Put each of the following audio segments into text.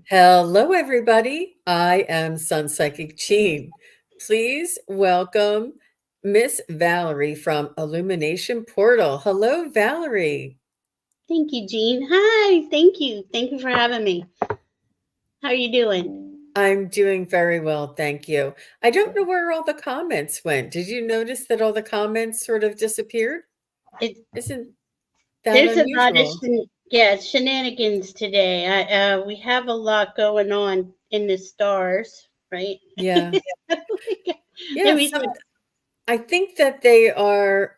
Hello, everybody. I am Sun Psychic Jean. Please welcome Miss Valerie from Illumination Portal. Hello, Valerie. Thank you, Jean. Hi, thank you. Thank you for having me. How are you doing? I'm doing very well, thank you. I don't know where all the comments went. Did you notice that all the comments sort of disappeared? It, Isn't that there's a lot of unusual? shenanigans today. We have a lot going on in the stars, right? Yeah. Let Yeah, me see. I think that they are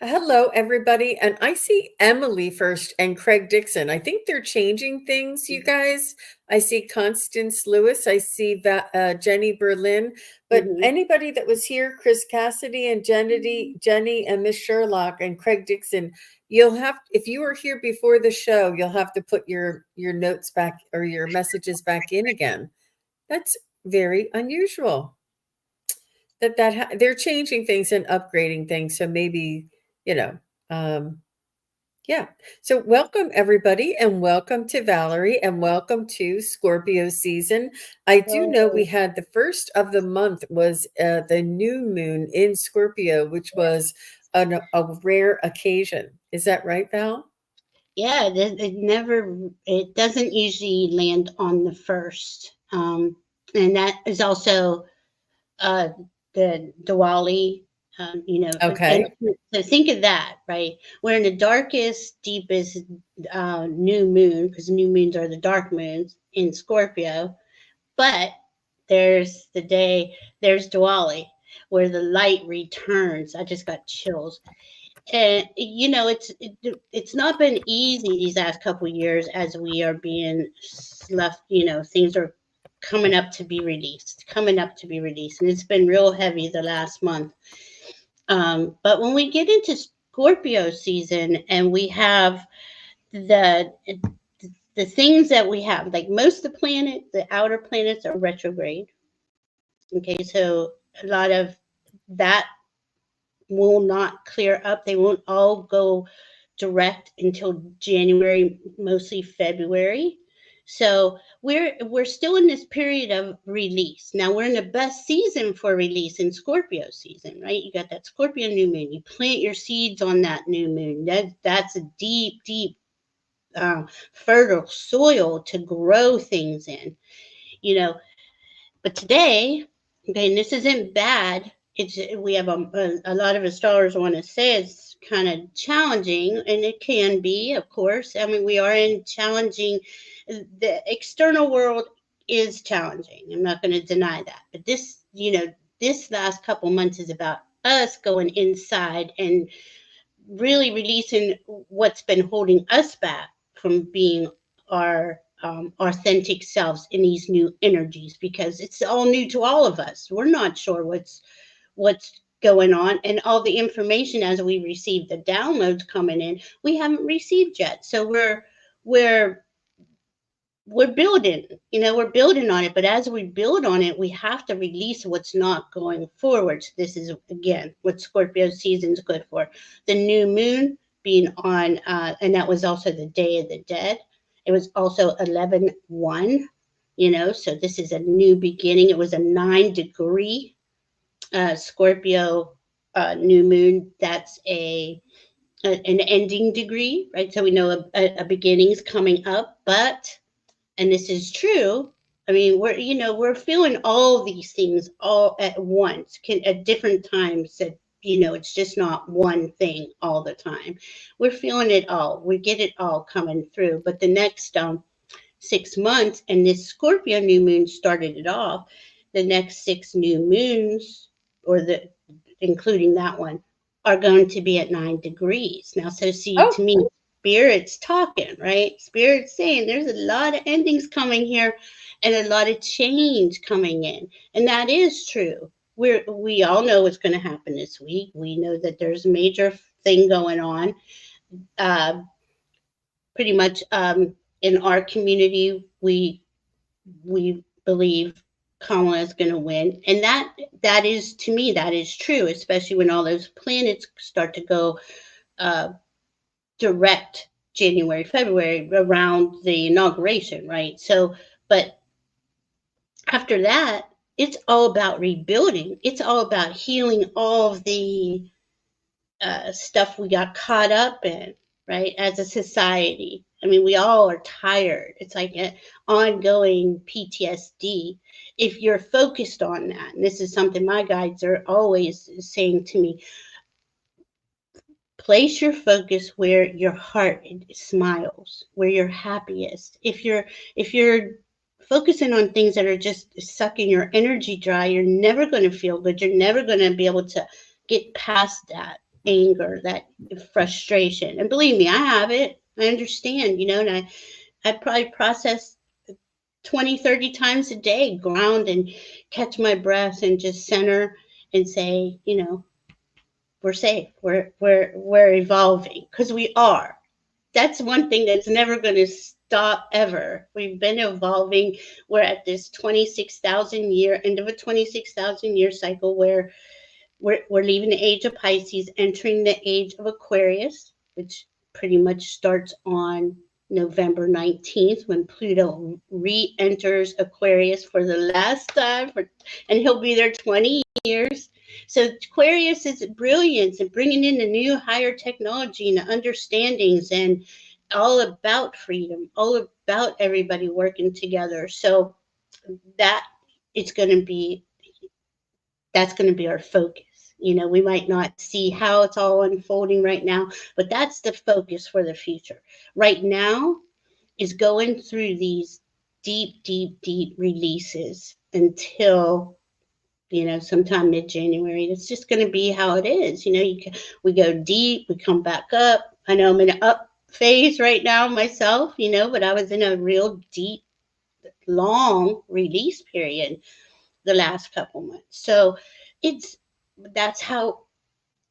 hello everybody, and I see Emily first and Craig Dixon. I think they're changing things, you guys. I see Constance Lewis, I see Jenny Berlin, but Mhm. anybody that was here, Chris Cassidy and Jenny and Miss Sherlock and Craig Dixon, you'll have, if you were here before the show, you'll have to put your notes back or your messages back in again. That's very unusual they're changing things and upgrading things. So maybe, you know, um, yeah. So welcome everybody and welcome to Valerie and welcome to Scorpio season. I do know we Oh, had the first of the month was the new moon in Scorpio, which was a rare occasion. Is that right, Val? yeah. It doesn't usually land on the first, and that is also uh, the Diwali, and Okay. so think of that, right? We're in the darkest, deepest new moon because new moons are the dark moons in Scorpio, but there's Diwali where the light returns. I just got chills. And it's not been easy these last couple of years as we are being left. Things are coming up to be released, and it's been real heavy the last month. But when we get into Scorpio season, and we have the the things that we have, like most of the outer planets are retrograde. Okay, so a lot of that will not clear up. They won't all go direct until January, mostly February. So we're still in this period of release. Now we're in the best season for release in Scorpio season, right? You got that Scorpio new moon. You plant your seeds on that new moon. That's a deep, deep, fertile soil to grow things in. You know, but today, okay, and this isn't bad. It's we have a lot of astrologers want to say it's kind of challenging, and it can be, of course. I mean, we are in challenging. The external world is challenging. I'm not going to deny that. But this last couple months is about us going inside and really releasing what's been holding us back from being our authentic selves in these new energies, because it's all new to all of us. We're not sure what's going on, and all the information as we receive the downloads coming in, we haven't received yet. So we're we're building on it, but as we build on it, we have to release what's not going forward. So this is again what Scorpio season is good for. The new moon being on, and that was also the Day of the Dead. It was also 11/1. So this is a new beginning. It was a 9-degree Scorpio new moon. That's an ending degree, right? So we know a beginning's coming up, but, and this is true. I mean, we're feeling all these things all at once, at different times. That it's just not one thing all the time. We're feeling it all. We get it all coming through. But the next 6 months, and this Scorpio new moon started it off. The next six new moons, or the including that one, are going to be at 9 degrees. Now, so see, Oh, to me, Spirit's talking, right? Spirit's saying there's a lot of endings coming here and a lot of change coming in. And that is true. We all know what's going to happen this week. We know that there's a major thing going on. Uh, Pretty much in our community, we believe Kamala is going to win, and that is, to me, that is true, especially when all those planets start to go uh, direct January, February, around the inauguration, right? So, but after that, it's all about rebuilding. It's all about healing all of the stuff we got caught up in, right? As a society. I mean, we all are tired. It's like an ongoing PTSD. If you're focused on that, and this is something my guides are always saying to me, place your focus where your heart smiles, where you're happiest. If you're focusing on things that are just sucking your energy dry, you're never going to feel good. You're never going to be able to get past that anger, that frustration. And believe me, I have it. I understand, and I probably process 20, 30 times a day, ground and catch my breath and just center and say, we're safe. We're evolving because we are. That's one thing that's never going to stop ever. We've been evolving. We're at this 26,000 year end of a 26,000 year cycle where we're leaving the age of Pisces, entering the age of Aquarius, which pretty much starts on November 19th when Pluto re-enters Aquarius for the last time, and he'll be there 20 years. So Aquarius is brilliance and bringing in the new higher technology and the understandings and all about freedom, all about everybody working together. So that it's going to be that's going to be our focus. We might not see how it's all unfolding right now, but that's the focus for the future. Right now is going through these deep, deep, deep releases until sometime mid-January. It's just going to be how it is. We go deep, we come back up. I know I'm in an up phase right now myself, but I was in a real deep, long release period the last couple months. So that's how,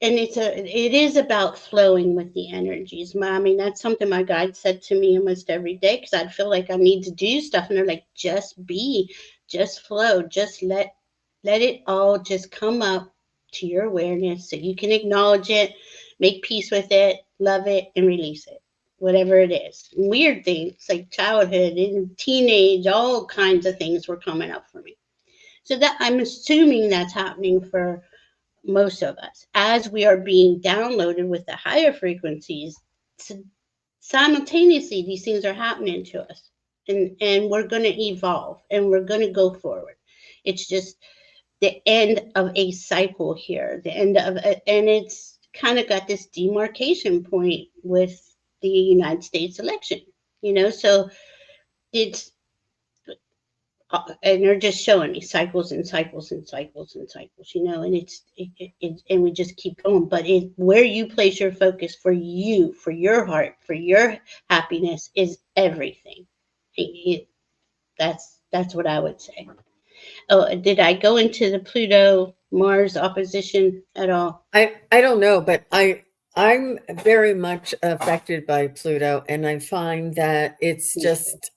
and it is about flowing with the energies. I mean, that's something my guide said to me almost every day because I'd feel like I need to do stuff, and they're like, just be, just flow, just let it all just come up to your awareness so you can acknowledge it, make peace with it, love it, and release it. Whatever it is. Weird things like childhood and teenage, all kinds of things were coming up for me. So that I'm assuming that's happening for most of us as we are being downloaded with the higher frequencies. Simultaneously, these things are happening to us, and we're going to evolve and we're going to go forward. It's just the end of a cycle here, and it's kind of got this demarcation point with the United States election, so it's and they're just showing me cycles and cycles and cycles and cycles, and and we just keep going. But where you place your focus for you, for your heart, for your happiness is everything. That's what I would say. Oh, did I go into the Pluto Mars opposition at all? I don't know, but I'm very much affected by Pluto, and I find that it's just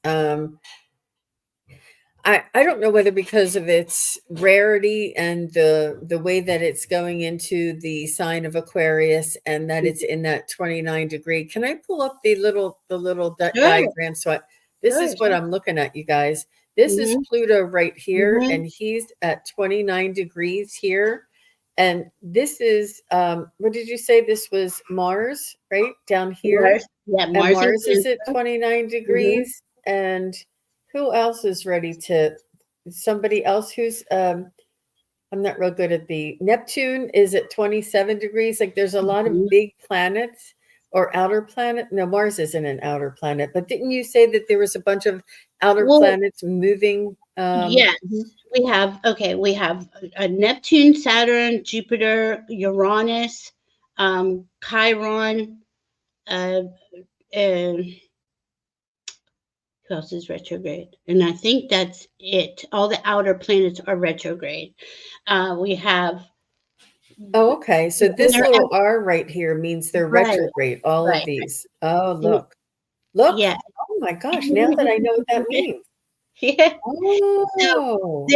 I don't know whether because of its rarity and the way that it's going into the sign of Aquarius and that it's in that 29 degree. Can I pull up the little diagram? So this is what I'm looking at, you guys. This is Pluto right here, and he's at 29 degrees here. And this is what did you say? This was Mars, right? Down here. Mars. Yeah, Mars. And Mars is at 29 degrees. And who else is ready to? Somebody else who's I'm not real good at the Neptune is at 27 degrees. Like there's a lot of big planets or outer planet. No, Mars isn't an outer planet. But didn't you say that there was a bunch of outer planets moving? Yes, we have. Okay, we have Neptune, Saturn, Jupiter, Uranus, Chiron, and who else is retrograde? And I think that's it. All the outer planets are retrograde. We have. Oh, okay. So this little R right here means they're retrograde. All of these. Oh, look. Yeah. Oh my gosh! Now that I know what that means. Yeah. So Oh.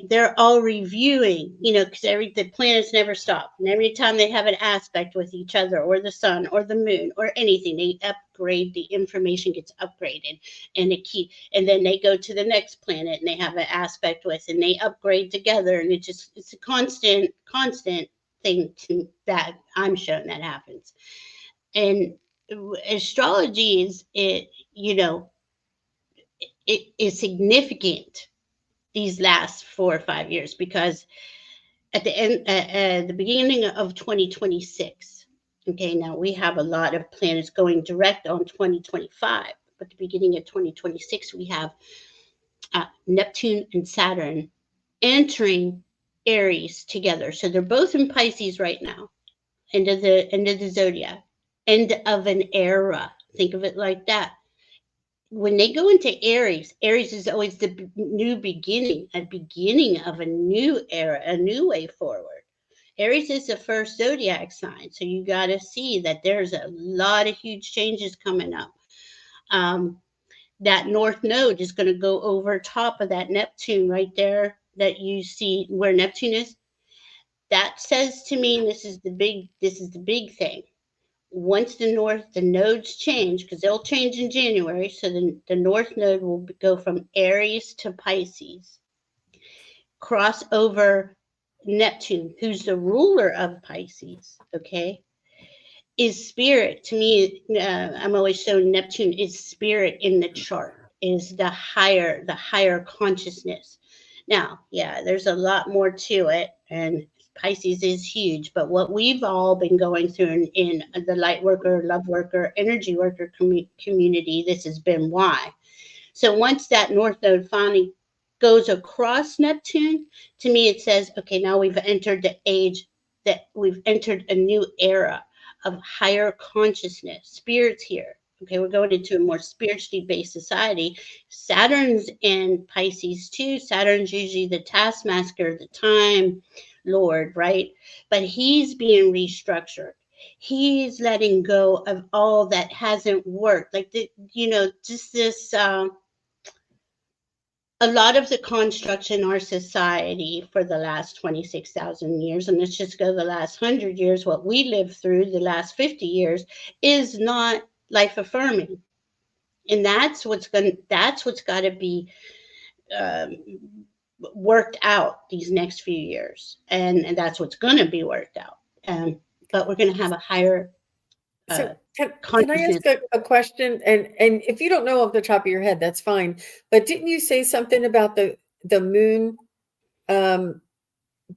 they're all reviewing, because the planets never stop. And every time they have an aspect with each other or the sun or the moon or anything, they upgrade, the information gets upgraded, and then they go to the next planet and they have an aspect with, and they upgrade together. And it's a constant thing that I'm shown that happens. And astrology it is significant these last 4 or 5 years, because at the beginning of 2026, okay, now we have a lot of planets going direct on 2025, but the beginning of 2026 we have Neptune and Saturn entering Aries together. So they're both in Pisces right now. End of the zodiac, end of an era. Think of it like that. When they go into Aries, Aries is always the new beginning, a beginning of a new era, a new way forward. Aries is the first zodiac sign, so you got to see that there's a lot of huge changes coming up. Um, that North Node is going to go over top of that Neptune right there that you see where Neptune is. That says to me, this is the big thing. Once the nodes change, because they'll change in January, so the North Node will go from Aries to Pisces, cross over Neptune, who's the ruler of Pisces, okay, is spirit. To me, I'm always shown Neptune is spirit in the chart, is the higher consciousness. Now, yeah, there's a lot more to it, and Pisces is huge, but what we've all been going through in the light worker, love worker, energy worker community, this has been why. So once that North Node finally goes across Neptune, to me it says, okay, now we've entered the age, that we've entered a new era of higher consciousness. Spirit's here. Okay, we're going into a more spiritually based society. Saturn's in Pisces too. Saturn's usually the taskmaster, the time lord, right? But he's being restructured. He's letting go of all that hasn't worked. Like just this. A lot of the constructs in our society for the last 26,000 years, and let's just go the last 100 years, what we lived through the last 50 years, is not life affirming. And that's what's got to be um, worked out these next few years. And that's what's going to be worked out. But we're going to have a higher So can I consciousness. ask a question? And if you don't know off the top of your head, that's fine. But didn't you say something about the moon um,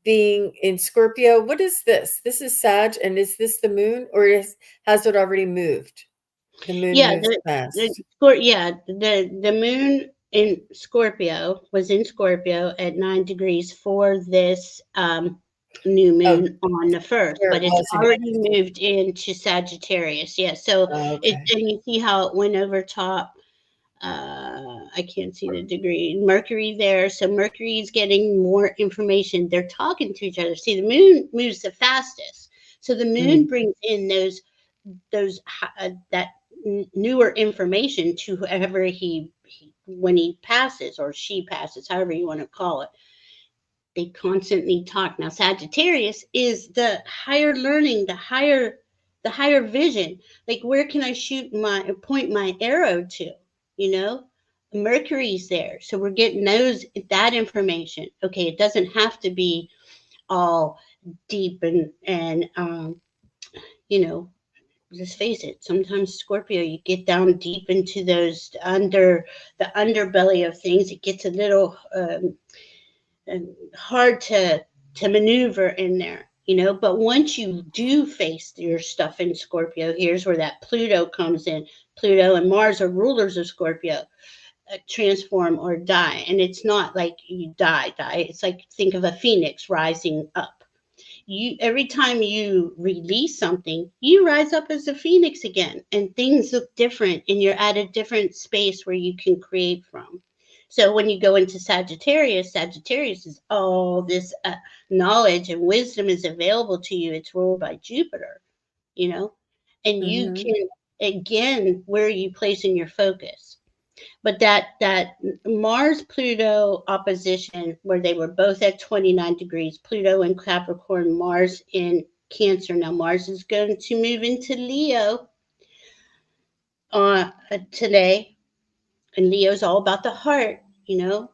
being in Scorpio? What is this? This is Sag, and is this the moon, or has it already moved? The moon Yeah, moves fast. the moon in Scorpio was in Scorpio at 9 degrees for this new Oh, moon on the first, where it but it's was in already Pisces. moved into Sagittarius. Yeah, so Okay. and you see how it went over top. I can't see the degree. Mercury there, so Mercury is getting more information. They're talking to each other. See, the moon moves the fastest, so the moon Mm, brings in that newer information to whoever he when he passes or she passes, however you want to call it. They constantly talk. Now Sagittarius is the higher learning, the higher vision. Like, where can I point my arrow to? You know, Mercury's there, so we're getting that information. Okay, it doesn't have to be all deep and you know let's face it, sometimes Scorpio, you get down deep into the underbelly of things. It gets a little hard to maneuver in there. But once you do face your stuff in Scorpio, here's where that Pluto comes in. Pluto and Mars are rulers of Scorpio. Transform or die, and it's not like you die. It's like, think of a phoenix rising up. Every time you release something, you rise up as a phoenix again, and things look different, and you're at a different space where you can create from. So when you go into Sagittarius is all this knowledge and wisdom is available to you. It's ruled by Jupiter, you know, and you mm-hmm. can, again, where are you placing your focus? But that Mars Pluto opposition, where they were both at 29 degrees, Pluto in Capricorn, Mars in Cancer. Now Mars is going to move into Leo today, and Leo's all about the heart.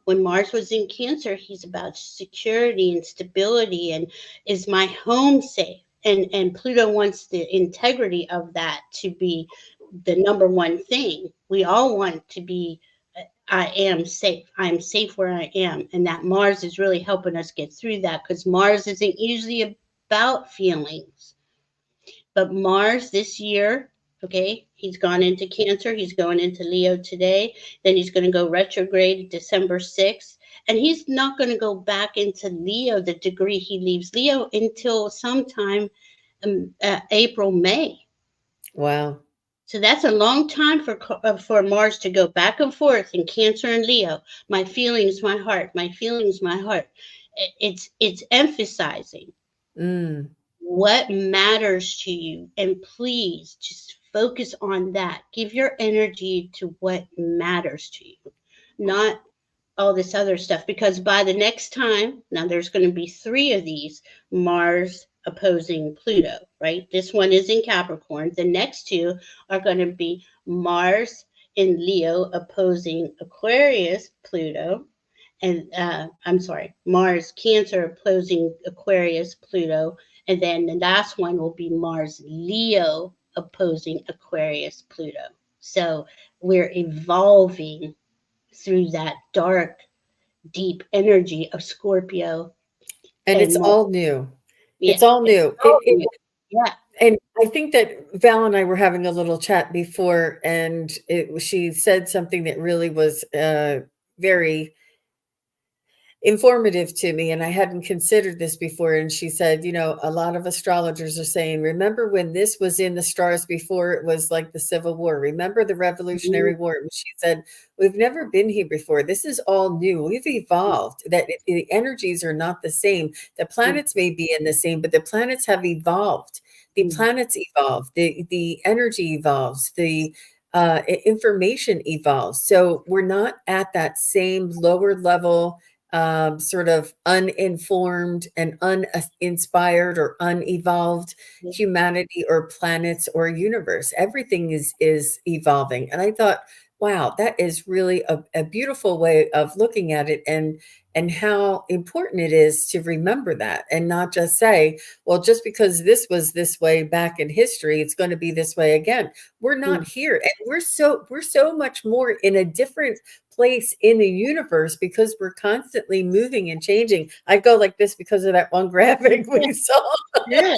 When Mars was in Cancer, he's about security and stability, and is my home safe? And Pluto wants the integrity of that to be the number one thing. We all want to be, I am safe. I am safe where I am. And that Mars is really helping us get through that, because Mars isn't usually about feelings. But Mars this year, okay, he's gone into Cancer, he's going into Leo today, then he's going to go retrograde December 6th. And he's not going to go back into Leo, the degree he leaves Leo, until sometime April, May. Wow. So that's a long time for Mars to go back and forth in Cancer and Leo. My feelings, my heart. My feelings, my heart. It's emphasizing what matters to you, and please just focus on that. Give your energy to what matters to you, not all this other stuff, because by the next time, now there's going to be 3 of these Mars opposing Pluto, right? This one is in Capricorn. The next 2 are going to be Mars in Leo opposing Aquarius Pluto, and I'm sorry, Mars Cancer opposing Aquarius Pluto, and then the last one will be Mars Leo opposing Aquarius Pluto. So we're evolving through that dark, deep energy of Scorpio And it's and Mars. all new. Yeah, It's all new. yeah, And I think that Val and I were having a little chat before, and she said something that really was very informative to me, and I hadn't considered this before. And she said, a lot of astrologers are saying, remember when this was in the stars before it was like the Civil War? Remember the Revolutionary War? And she said, we've never been here before. This is all new. We've evolved. That the energies are not the same. The planets may be in the same, but the planets have evolved. The planets evolve. The energy evolves. The information evolves. So we're not at that same lower level, sort of uninformed and uninspired or unevolved humanity or planets or universe. Everything is evolving. And I thought, wow, that is really a beautiful way of looking at it, and how important it is to remember that, and not just say, well, just because this was this way back in history, it's going to be this way again. We're not here, and we're so much more in a different place in the universe, because we're constantly moving and changing. I go like this because of that one graphic we saw. yeah.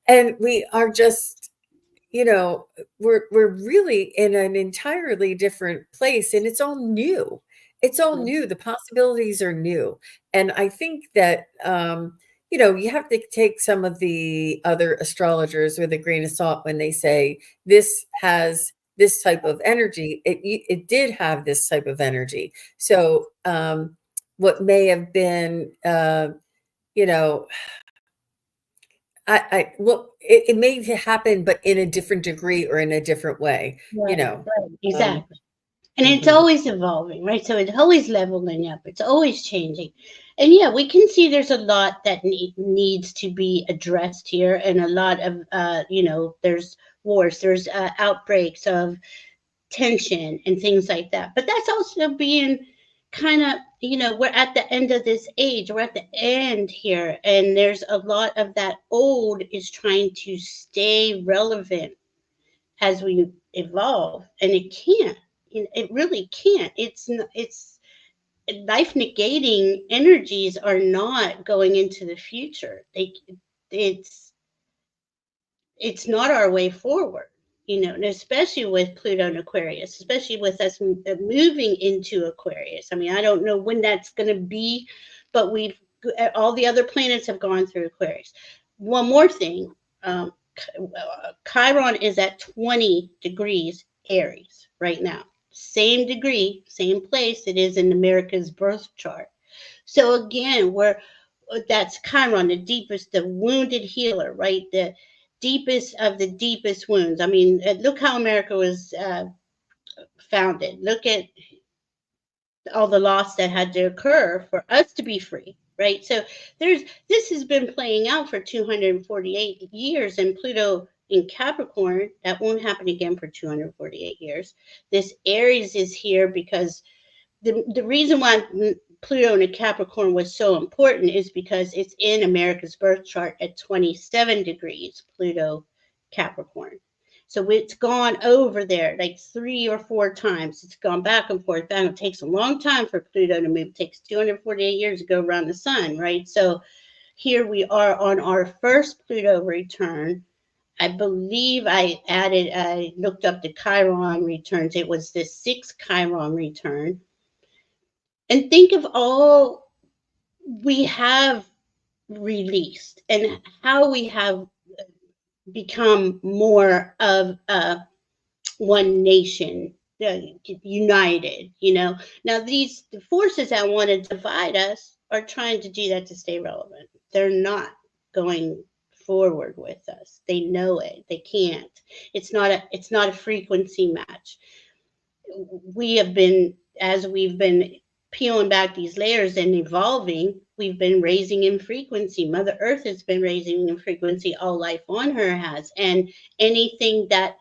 And we are just, we're really in an entirely different place, and it's all new. It's all new. The possibilities are new. And I think that you have to take some of the other astrologers with a grain of salt when they say this has this type of energy. It did have this type of energy. So what may have been you know well, it may happen, but in a different degree or in a different way, Right, um, exactly. And it's mhm. always evolving, right? So it's always leveling up. It's always changing. And yeah, we can see there's a lot that needs to be addressed here, and a lot of, there's wars, there's outbreaks of tension and things like that. But that's also being kind of, we're at the end of this age. We're at the end here. And there's a lot of that old is trying to stay relevant as we evolve. And it can't. It really can't. It's life negating energies are not going into the future. It's it's not our way forward, and especially with Pluto and Aquarius, especially with us moving into Aquarius. I mean, I don't know when that's going to be, but all the other planets have gone through Aquarius. One more thing, Chiron is at 20 degrees Aries right now. Same degree, same place it is in America's birth chart. So again, that's Chiron, the deepest, the wounded healer, right? The deepest of the deepest wounds. I mean, look how America was founded. Look at all the loss that had to occur for us to be free, right? So this has been playing out for 248 years, and Pluto in Capricorn, that won't happen again for 248 years. This Aries is here because the reason why Pluto in a Capricorn was so important is because it's in America's birth chart at 27 degrees, Pluto Capricorn. So it's gone over there like 3 or 4 times. It's gone back and forth. Back. It takes a long time for Pluto to move. It takes 248 years to go around the sun, right? So here we are on our first Pluto return. I believe I looked up the Chiron returns. It was the 6th Chiron return. And think of all we have released and how we have become more of one nation, united. Now these forces that want to divide us are trying to do that to stay relevant. They're not going forward with us. They know it. They can't. It's not a frequency match. We have been, as we've been peeling back these layers and evolving, we've been raising in frequency. Mother Earth has been raising in frequency. All life on her has. And anything that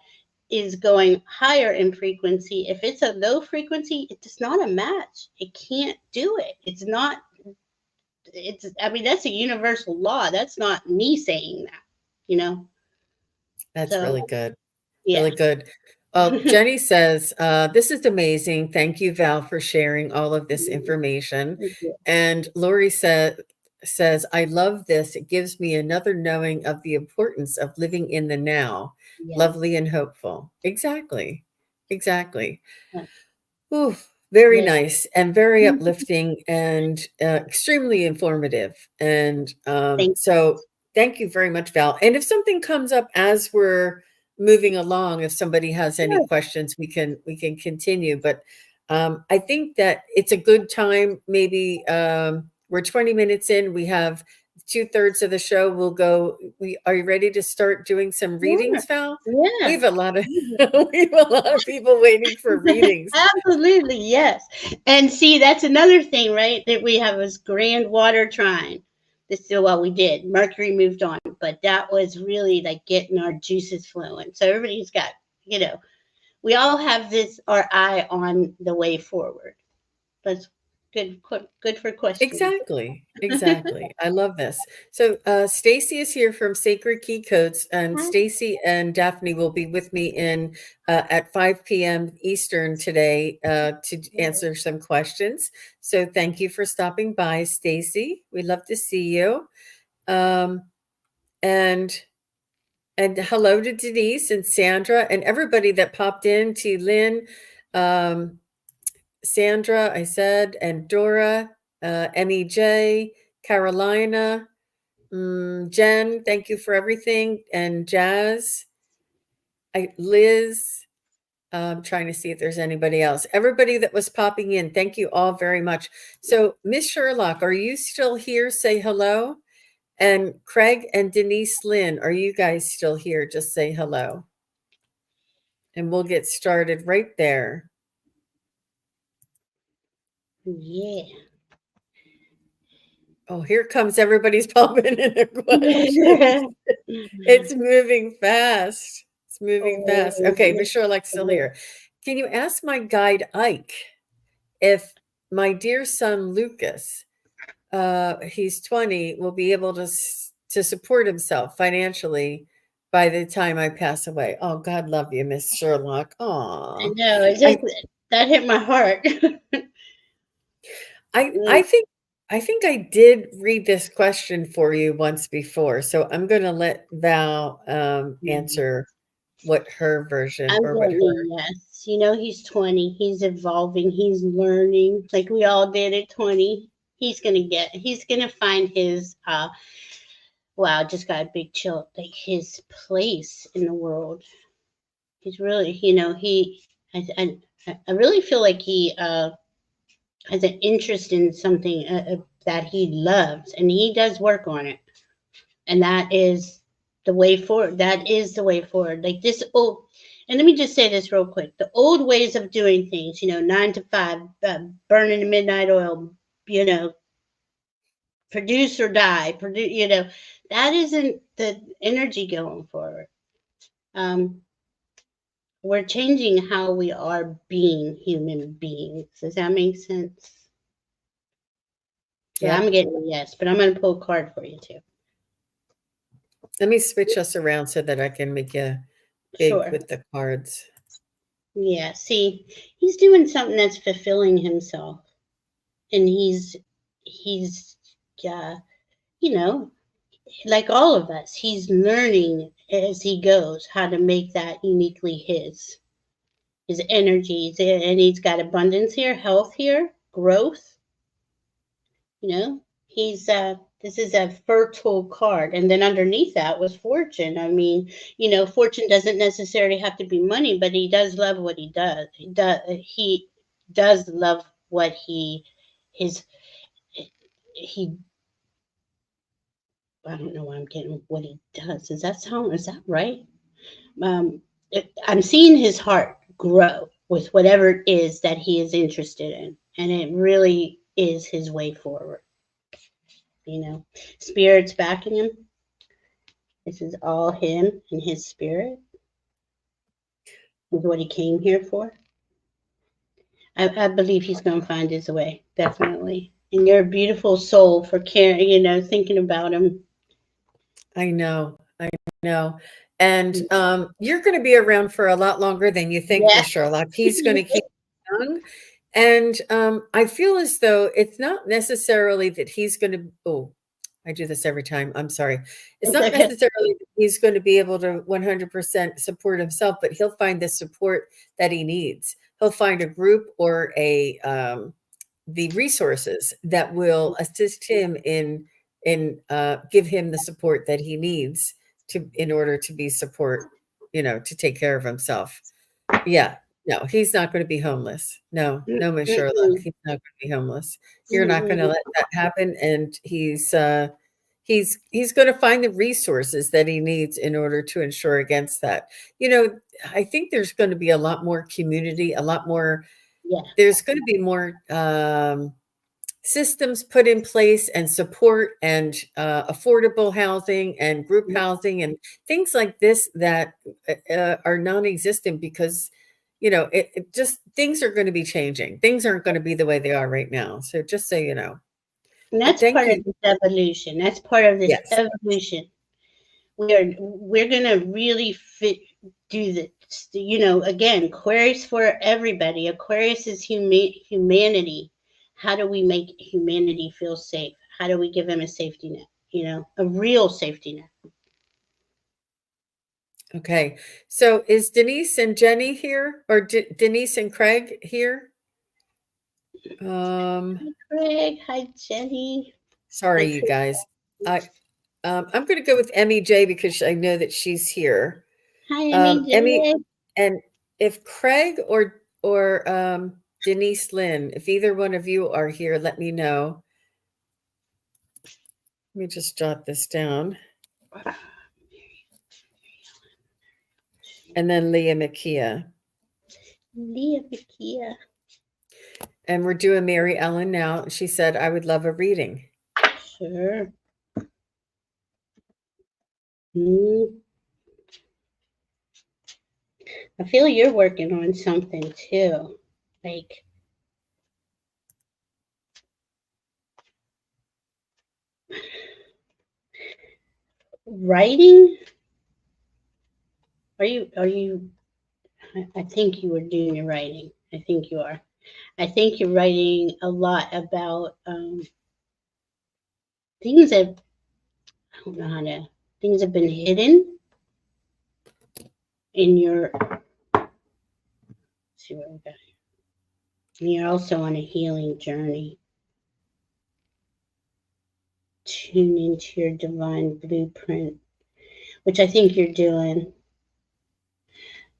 is going higher in frequency, if it's a low frequency, it's not a match. It can't do it. I mean, that's a universal law. That's not me saying that. That's So, really good. yeah. Really good. Jenny says, this is amazing. Thank you, Val, for sharing all of this information. And Lori says, I love this. It gives me another knowing of the importance of living in the now. Yes. Lovely and hopeful. Exactly. Yes. Ooh, very Yes. nice and very uplifting and extremely informative. And so thank you very much, Val. And if something comes up as we're moving along, if somebody has any questions, we can continue. But I think that it's a good time. Maybe we're 20 minutes in. We have 2/3 of the show. We'll go. Are you ready to start doing some readings, Val? Yeah. We have a lot of people waiting for readings. Absolutely, yes. And see, that's another thing, right? That we have this grand water trine. We did. Mercury moved on, but that was really like getting our juices flowing. So everybody's got, we all have our eye on the way forward. That's good for questions. Exactly. I love this. So Stacy is here from Sacred Key Codes, and Stacy and Daphne will be with me in at 5 p.m. Eastern today to answer some questions. So thank you for stopping by, Stacy. We'd love to see you. And hello to Denise and Sandra and everybody that popped in, to Lynn, Sandra, I said, and Dora, MEJ, Carolina, Jen, thank you for everything, and Jazz, Liz. I'm trying to see if there's anybody else. Everybody that was popping in, thank you all very much. So, Miss Sherlock, are you still here? Say hello. And Craig and Denise Lynn, are you guys still here? Just say hello. And we'll get started right there. Yeah. Oh, here comes everybody's popping in a question. It's moving fast. Okay, Miss Sherlock's still here. Can you ask my guide Ike if my dear son Lucas, he's 20, will be able to support himself financially by the time I pass away? Oh, God love you, Miss Sherlock. Aw. I know. That hit my heart. I think I did read this question for you once before, so I'm going to let Val answer what her version yes. He's 20. He's evolving. He's learning like we all did at 20. He's going to find his, wow, just got a big chill, like his place in the world. He's really, I really feel like he has an interest in something that he loves, and he does work on it. And that is the way forward. Like this, And let me just say this real quick. The old ways of doing things, 9 to 5, burning the midnight oil, produce or die, that isn't the energy going forward. We're changing how we are being human beings. Does that make sense? So Yeah. I'm getting a yes, but I'm going to pull a card for you too. Let me switch us around so that I can make you big Sure. with the cards. Yeah, see, he's doing something that's fulfilling himself. And he's like all of us, he's learning as he goes how to make that uniquely his energies, and he's got abundance here, health here, growth. He's this is a fertile card, and then underneath that was fortune. I mean, fortune doesn't necessarily have to be money, but he does love what he does. He does love what he his he I don't know why I'm getting what he does. Is that right? Um, I'm seeing his heart grow with whatever it is that he is interested in, and it really is his way forward. Spirit's backing him. This is all him and his spirit. Is what he came here for. I believe he's going to find his way, definitely. And you're a beautiful soul for caring, thinking about him. I know. And you're going to be around for a lot longer than you think, Yeah. Miss Sherlock. He's going to keep young. And I feel as though it's not necessarily that he's going to, oh, I do this every time. I'm sorry. It's not necessarily that he's going to be able to 100% support himself, but he'll find the support that he needs. He'll find a group or the resources that will assist him in give him the support that he needs in order to be support, to take care of himself. Yeah. No, he's not going to be homeless. No, Miss Sherlock, he's not going to be homeless. You're not going to let that happen. And he's going to find the resources that he needs in order to ensure against that. I think there's going to be a lot more community, a lot more. Yeah. There's going to be more systems put in place and support and affordable housing and group housing and things like this that are non-existent because it just things are going to be changing. Things aren't going to be the way they are right now. So just so you know. And that's part of this evolution. That's part of this evolution. We're gonna really do this. Again, Aquarius for everybody. Aquarius is humanity. How do we make humanity feel safe? How do we give them a safety net? A real safety net. Okay, so is Denise and Jenny here, or Denise and Craig here? Hi, Craig. Hi, Jenny. Sorry, you guys. I'm going to go with Emmy J because I know that she's here. Hi, Emmy J. Emmy, and if Craig or Denise Lynn, if either one of you are here, let me know. Let me just jot this down. And then Leah Makia. And we're doing Mary Ellen now. She said, I would love a reading. Sure. I feel you're working on something too. Like writing? Are you I think you were doing your writing. I think you are. I think you're writing a lot about things that I don't know how to. Things have been hidden in your. Let's see what we got here. And you're also on a healing journey. Tune into your divine blueprint, which I think you're doing.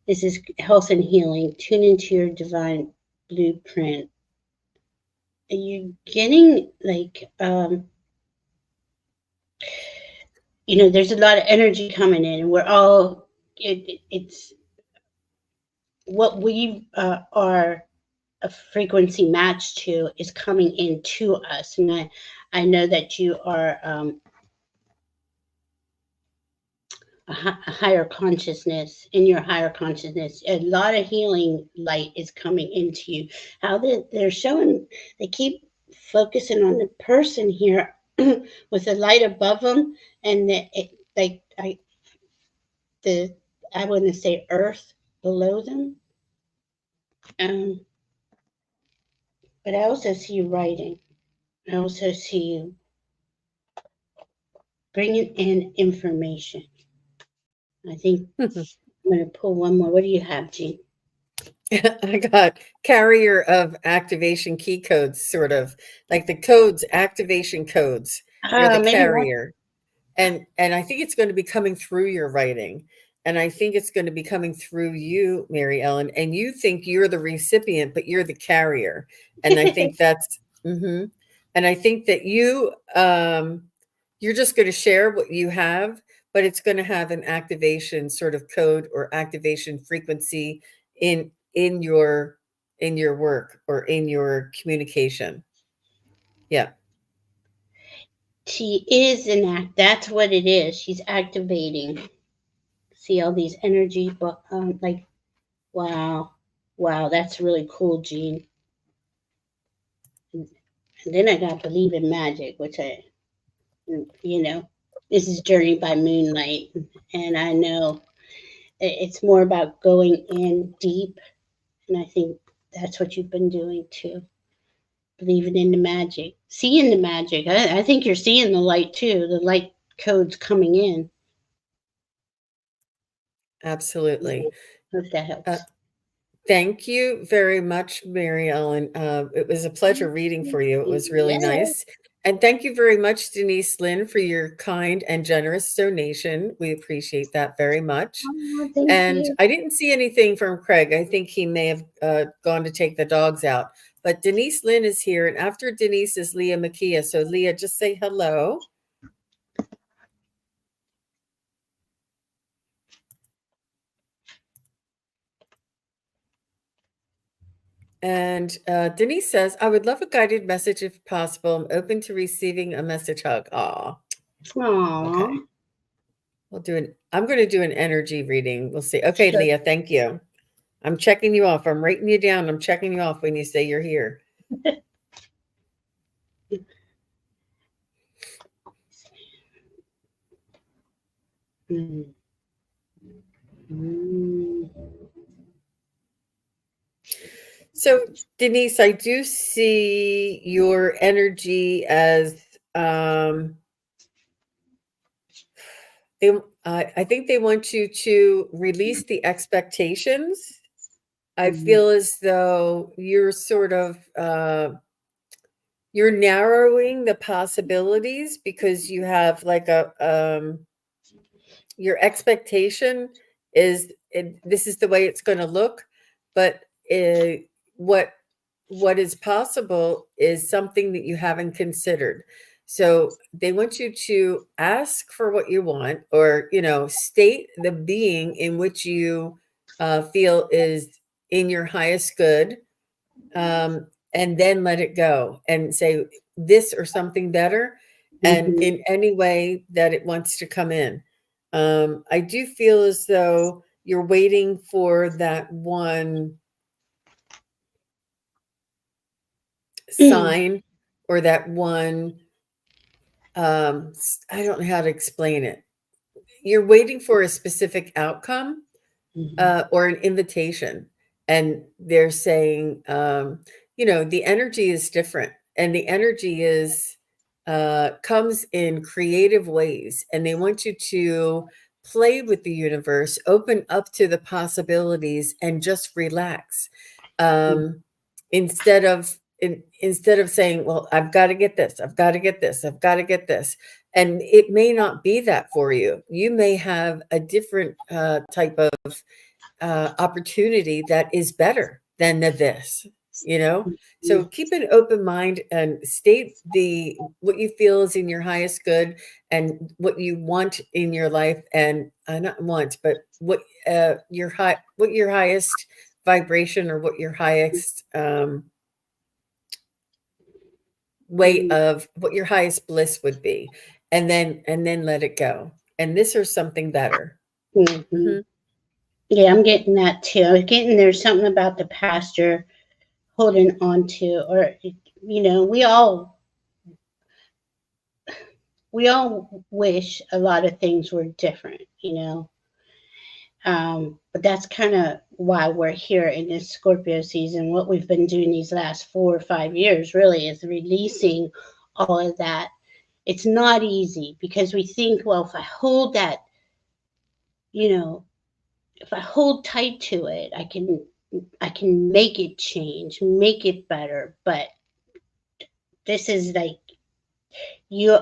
This is health and healing. Tune into your divine blueprint. Are you getting like there's a lot of energy coming in, and we're all it's what we are a frequency match to is coming into us. And I know that you are a higher consciousness. In your higher consciousness, a lot of healing light is coming into you. How they're showing, they keep focusing on the person here with the light above them, and like the I wouldn't say earth below them. Um, but I also see you writing. I also see you bringing in information. I think I'm going to pull one more. What do you have, Jean? I got carrier of activation key codes, sort of like the codes, activation codes. You're the Maybe one. carrier. And I think it's going to be coming through your writing. And I think it's going to be coming through you, Mary Ellen. And you think you're the recipient, but you're the carrier. And I think that's and I think that you're just going to share what you have, but it's going to have an activation sort of code or activation frequency in in your in your work or in your communication. Yeah. She is an act. That's what it is. She's activating. See all these energy, but like, wow, wow, that's really cool, Jean. And then I got believe in magic, which this is Journey by Moonlight, and I know it's more about going in deep, and I think that's what you've been doing too. Believing in the magic, seeing the magic. I think you're seeing the light too. The light codes coming in. Absolutely. Hope that helps. Thank you very much, Mary Ellen. It was a pleasure reading for you. It was really Yeah. nice. And thank you very much, Denise Lynn, for your kind and generous donation. We appreciate that very much. Oh, thank And you. I didn't see anything from Craig. I think he may have gone to take the dogs out. But Denise Lynn is here. And after Denise is Leah Makia. So, Leah, just say hello. And Denise says, I would love a guided message if possible. I'm open to receiving a message hug. Aw. Aww. Okay. I'm going to do an energy reading. We'll see. Okay, Sure. Leah, thank you. I'm checking you off. I'm writing you down. I'm checking you off when you say you're here. Mm. So, Denise, I do see your energy as I think they want you to release the expectations. I feel as though you're sort of you're narrowing the possibilities because you have like your expectation is this is the way it's going to look, but what is possible is something that you haven't considered. So they want you to ask for what you want, or state the being in which you feel is in your highest good, and then let it go and say this or something better, and in any way that it wants to come in. I do feel as though you're waiting for that one sign or that one, I don't know how to explain it. You're waiting for a specific outcome or an invitation, and they're saying, the energy is different, and the energy is comes in creative ways, and they want you to play with the universe, open up to the possibilities, and just relax. Instead of saying, well, I've got to get this, I've got to get this, I've got to get this. And it may not be that for you. You may have a different type of opportunity that is better than this. So keep an open mind and state what you feel is in your highest good and what you want in your life, and not want, but what your highest vibration or what your highest way Mhm. of what your highest bliss would be, and then let it go. And this or something better. Mhm. Hmm. Yeah, I'm getting that too. I'm getting there's something about the past you're holding on to, or we all wish a lot of things were different. But that's kind of why we're here in this Scorpio season. What we've been doing these last 4 or 5 years really is releasing all of that. It's not easy because we think, well, you know, if I hold tight to it, I can make it change, make it better. But this is like you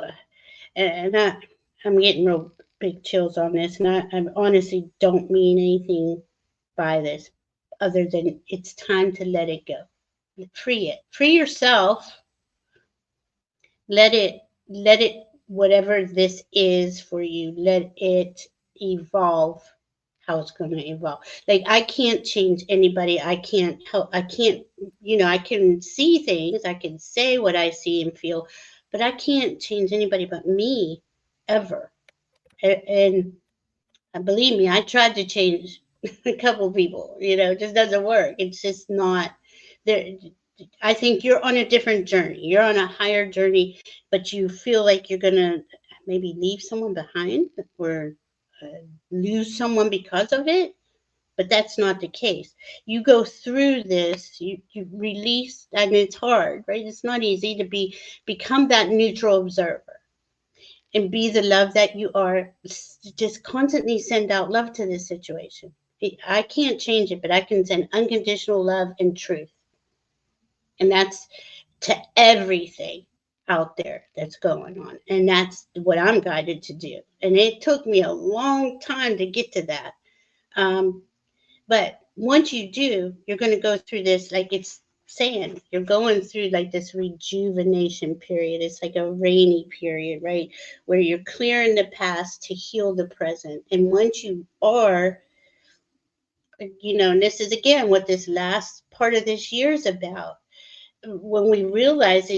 I'm getting real big chills on this, and I honestly don't mean anything by this other than it's time to let it go. Free it. Free yourself. Let it whatever this is for you, let it evolve how it's going to evolve. Like I can't change anybody. I can't help. I can't, I can see things. I can say what I see and feel, but I can't change anybody but me ever. And believe me, I tried to change a couple people. It just doesn't work. It's just not there. I think you're on a different journey. You're on a higher journey, but you feel like you're gonna maybe leave someone behind or lose someone because of it. But that's not the case. You go through this, you release, and it's hard, right? It's not easy to become that neutral observer and be the love that you are. Just constantly send out love to this situation. I can't change it, but I can send unconditional love and truth. And that's to everything out there that's going on. And that's what I'm guided to do. And it took me a long time to get to that. Um, but once you do, you're going to go through this, like it's saying, you're going through like this rejuvenation period. It's like a rainy period, right? Where you're clearing the past to heal the present. And once you are, and this is again what this last part of this year is about. When we realize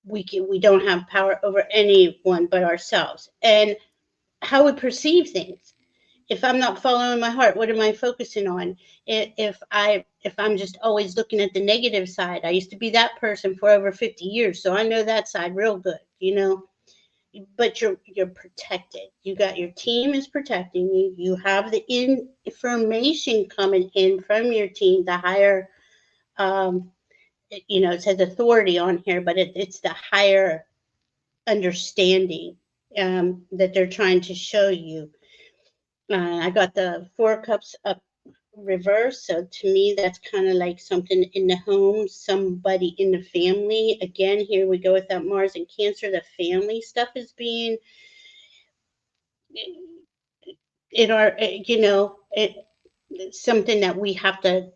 we don't have power over anyone but ourselves and how we perceive things. If I'm not following my heart, what am I focusing on? If I'm just always looking at the negative side, I used to be that person for over 50 years, so I know that side real good. But you're protected. You got your team is protecting you. You have the information coming in from your team, the higher um it says authority on here, but it's the higher understanding that they're trying to show you. I got the Four Cups up reverse, so to me, that's kind of like something in the home, somebody in the family. Again, here we go with that Mars and Cancer. The family stuff is being in our, it's something that we have to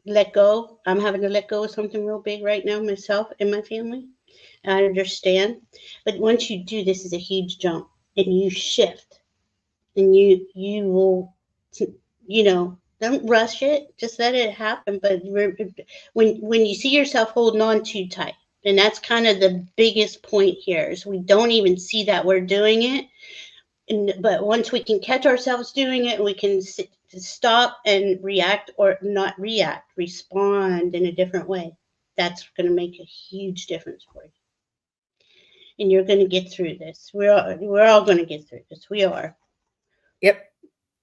let go. I'm having to let go of something real big right now myself and my family. I understand, but once you do, this is a huge jump, and you shift, and you will, don't rush it. Just let it happen. But when you see yourself holding on too tight, and that's kind of the biggest point here is we don't even see that we're doing it. But once we can catch ourselves doing it, we can stop and react or not react, respond in a different way. That's going to make a huge difference for you. And you're going to get through this. We're all going to get through this. We are. Yep.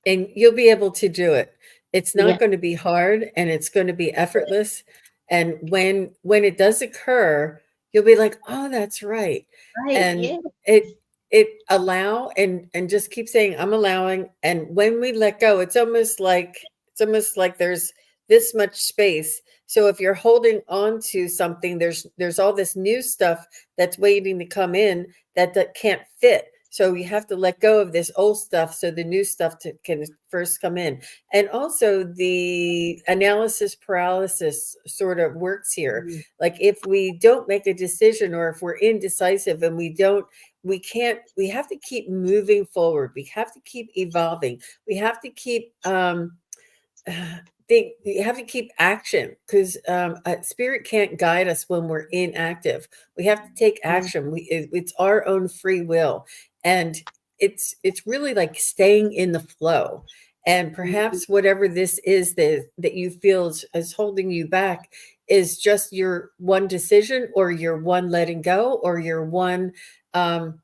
And you'll be able to do it. It's Yeah. not going to be hard, and it's going to be effortless. And when it does occur, you'll be like, "Oh, that's right." Right. And Yeah. it allow and just keep saying, "I'm allowing." And when we let go, it's almost like there's this much space. So if you're holding on to something, there's all this new stuff that's waiting to come in that can't fit. So you have to let go of this old stuff so the new stuff can first come in. And also the analysis paralysis sort of works here. Mm. Like if we don't make a decision, or if we're indecisive and we have to keep moving forward. We have to keep evolving. We have to keep you have to keep action, because spirit can't guide us when we're inactive. We have to take action. It's our own free will, and it's really like staying in the flow. And perhaps whatever this is that you feel is holding you back is just your one decision, or your one letting go, or your one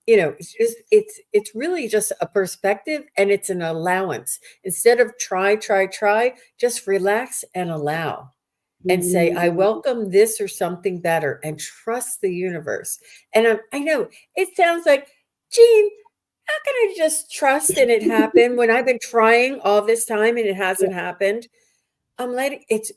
it's really just a perspective, and it's an allowance. Instead of try, just relax and allow, and say, I welcome this or something better, and trust the universe. And I know it sounds like, Jean, how can I just trust and it happen when I've been trying all this time and it hasn't happened? I'm letting it's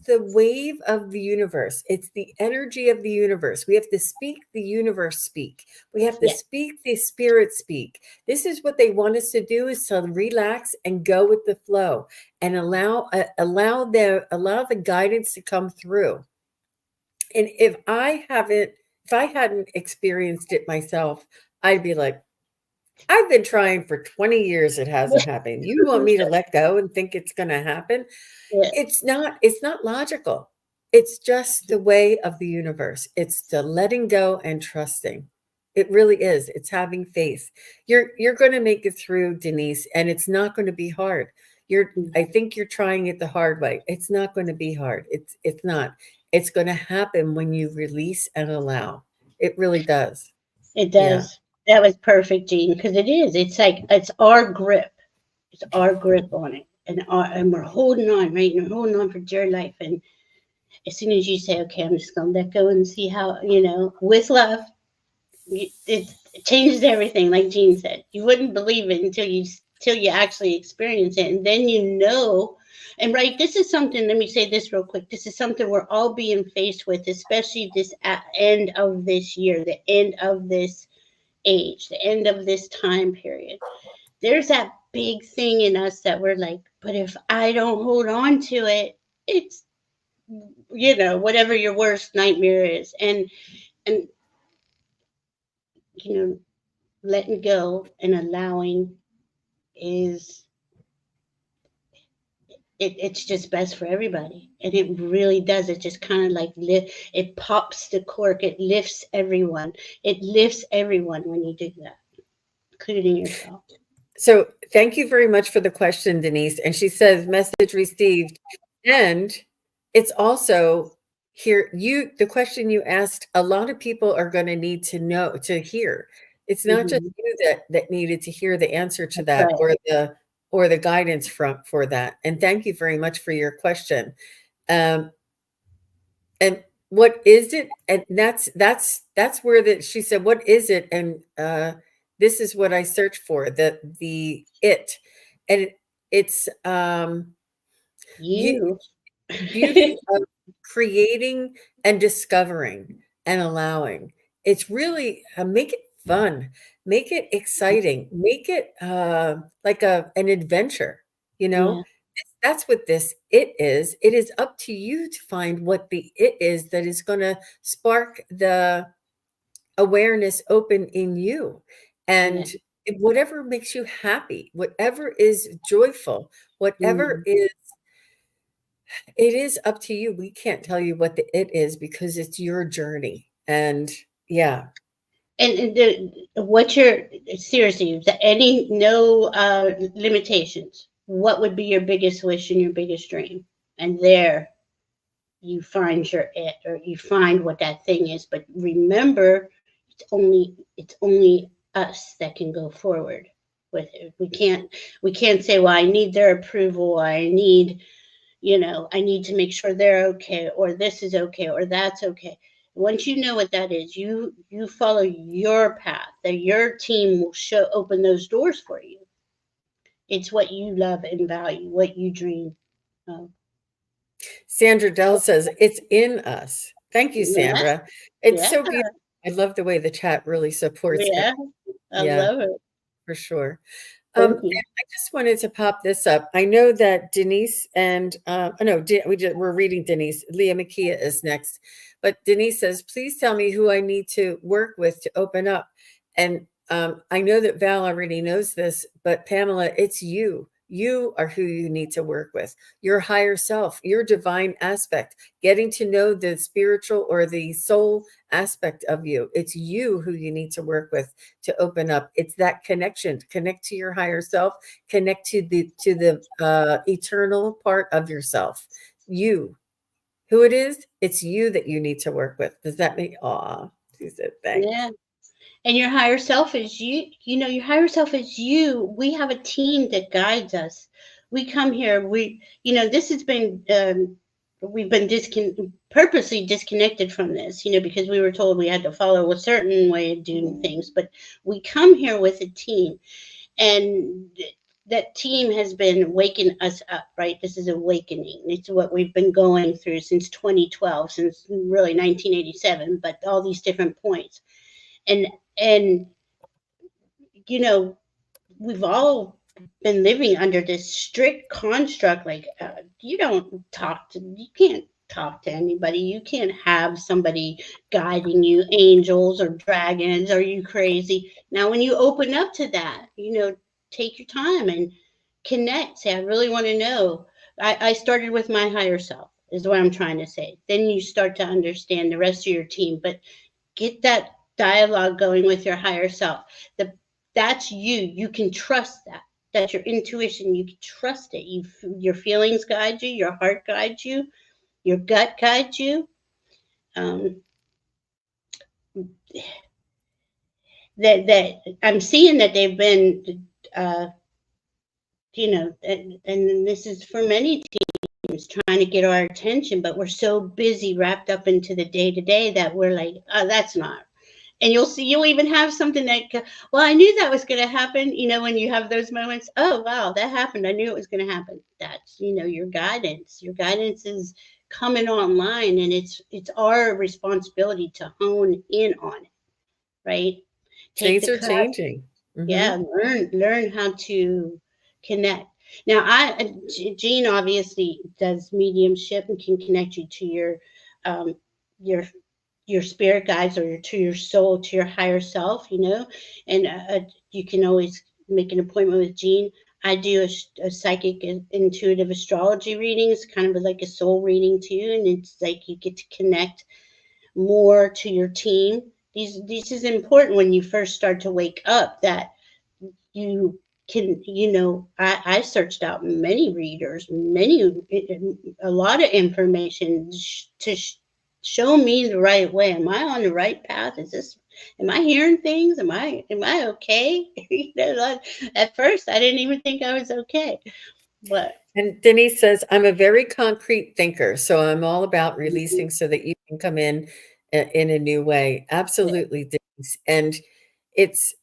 the wave of the universe. It's the energy of the universe. We have to speak the universe speak. We have to Yeah. speak the spirit speak. This is what they want us to do, is to relax and go with the flow, and allow the guidance to come through. And if I hadn't experienced it myself, I'd be like, I've been trying for 20 years. It hasn't happened. You want me to let go and think it's going to happen? Yeah. It's not logical. It's just the way of the universe. It's the letting go and trusting. It really is. It's having faith. You're going to make it through, Denise, and it's not going to be hard. I think you're trying it the hard way. It's not going to be hard. It's not. It's going to happen when you release and allow. It really does. It Yeah. does. That was perfect, Jean, because it is. It's like it's our grip. It's our grip on it, and we're holding on, right? And we're holding on for dear life. And as soon as you say, "Okay, I'm just gonna let go and see how," with love, it changes everything. Like Jean said, you wouldn't believe it until you actually experience it, and then you know. And right, this is something. Let me say this real quick. This is something we're all being faced with, especially this end of this year, the end of this age, the end of this time period. There's that big thing in us that we're like, but if I don't hold on to it, it's whatever your worst nightmare is. And you know, letting go and allowing is it's just best for everybody. And it really does. It just kind of like it pops the cork, it lifts everyone. It lifts everyone when you do that, including yourself. So thank you very much for the question, Denise. And she says, message received. And it's also here, the question you asked, a lot of people are going to need to know, to hear. It's not just Mhm. you that needed to hear the answer to That's that, right. or the guidance for that. And thank you very much for your question. Um, and what is it? And that's where she said, what is it? And this is what I search for, the it. And it's You. beauty of creating and discovering and allowing. It's really make it fun, make it exciting, make it like an adventure, you know. Yeah, That's what this it is. It is up to you to find what the it is that is going to spark the awareness open in you. yeah. And whatever makes you happy, whatever is joyful, whatever Mm. is, it is up to you. We can't tell you what the it is, because it's your journey. And yeah. And what's your seriously? Is there any no limitations? What would be your biggest wish and your biggest dream? And there you find your it, or you find what that thing is. But remember, it's only us that can go forward with it. We can't say, well, I need their approval. I need to make sure they're okay, or this is okay, or that's okay. Once you know what that is, you follow your path. That your team will open those doors for you. It's what you love and value, what you dream of. Sandra Dell says it's in us. Thank you, Yeah, Sandra. It's yeah, so beautiful. I love the way the chat really supports it. yeah. I Yeah, love it. for sure. Thank And you. I just wanted to pop this up. I know that Denise and oh no, we're reading Denise. Leah Makia is next, but Denise says, "Please tell me who I need to work with to open up." And I know that Val already knows this, but Pamela, it's you. You are who you need to work with. Your higher self, your divine aspect, getting to know the spiritual or the soul aspect of you. It's you who you need to work with to open up. It's that connection. Connect to your higher self. Connect to the eternal part of yourself. You, who it is, it's you that you need to work with. Does that make aw? She said thanks. Yeah. And your higher self is you. You know, your higher self is you. We have a team that guides us. We come here. This has been, we've been purposely disconnected from this, because we were told we had to follow a certain way of doing things. But we come here with a team, and that team has been waking us up, right? This is awakening. It's what we've been going through since 2012, since really 1987, but all these different points. And we've all been living under this strict construct, like you can't talk to anybody, you can't have somebody guiding you, angels or dragons. Are you crazy? Now when you open up to that, take your time and connect. Say, I really want to know. I started with my higher self, is what I'm trying to say. Then you start to understand the rest of your team, but get that dialogue going with your higher self. That's you. You can trust that. That's your intuition. You can trust it. Your feelings guide you. Your heart guides you. Your gut guides you. That I'm seeing that they've been, and this is for many teams trying to get our attention, but we're so busy wrapped up into the day to day that we're like, oh, that's not. And you'll even have something that, well, I knew that was going to happen. When you have those moments, oh, wow, that happened. I knew it was going to happen. That's, your guidance. Your guidance is coming online, and it's our responsibility to hone in on it, right? Take Things the are class. changing. Yeah, learn how to connect. Now, Jean obviously does mediumship and can connect you to um, your your spirit guides, or to your soul, to your higher self, and you can always make an appointment with Jean. I do a psychic and intuitive astrology reading. It's kind of like a soul reading too, and it's like you get to connect more to your team. This is important when you first start to wake up, that you can, I searched out many readers, a lot of information to show me the right way. Am I on the right path? Am I hearing things? Am I okay? At first I didn't even think I was okay, but And Denise says, I'm a very concrete thinker, so I'm all about releasing so that you can come in a new way. Absolutely, Denise. And it's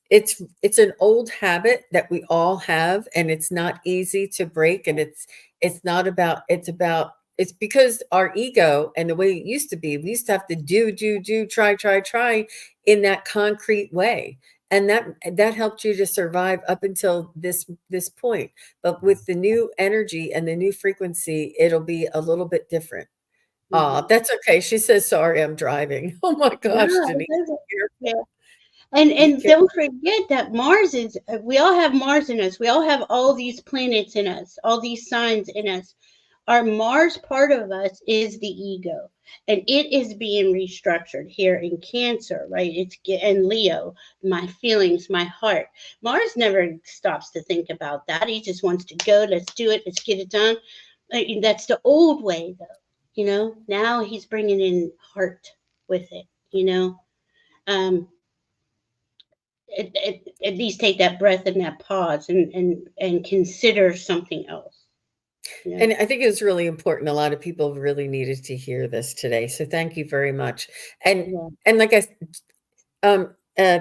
an old habit that we all have, and it's not easy to break. And it's not about it's because our ego and the way it used to be, we used to have to do, try in that concrete way. And that helped you to survive up until this point. But with the new energy and the new frequency, it'll be a little bit different. That's okay. She says, sorry, I'm driving. Oh my gosh, no, Denise. yeah. And You're don't forget that Mars is, we all have Mars in us. We all have all these planets in us, all these signs in us. Our Mars part of us is the ego, and it is being restructured here in Cancer, right? And Leo, my feelings, my heart. Mars never stops to think about that. He just wants to go. Let's do it. Let's get it done. That's the old way, though. Now he's bringing in heart with it. Um, at least take that breath and that pause, and consider something else. And I think it was really important. A lot of people really needed to hear this today. So thank you very much. And Yeah. and like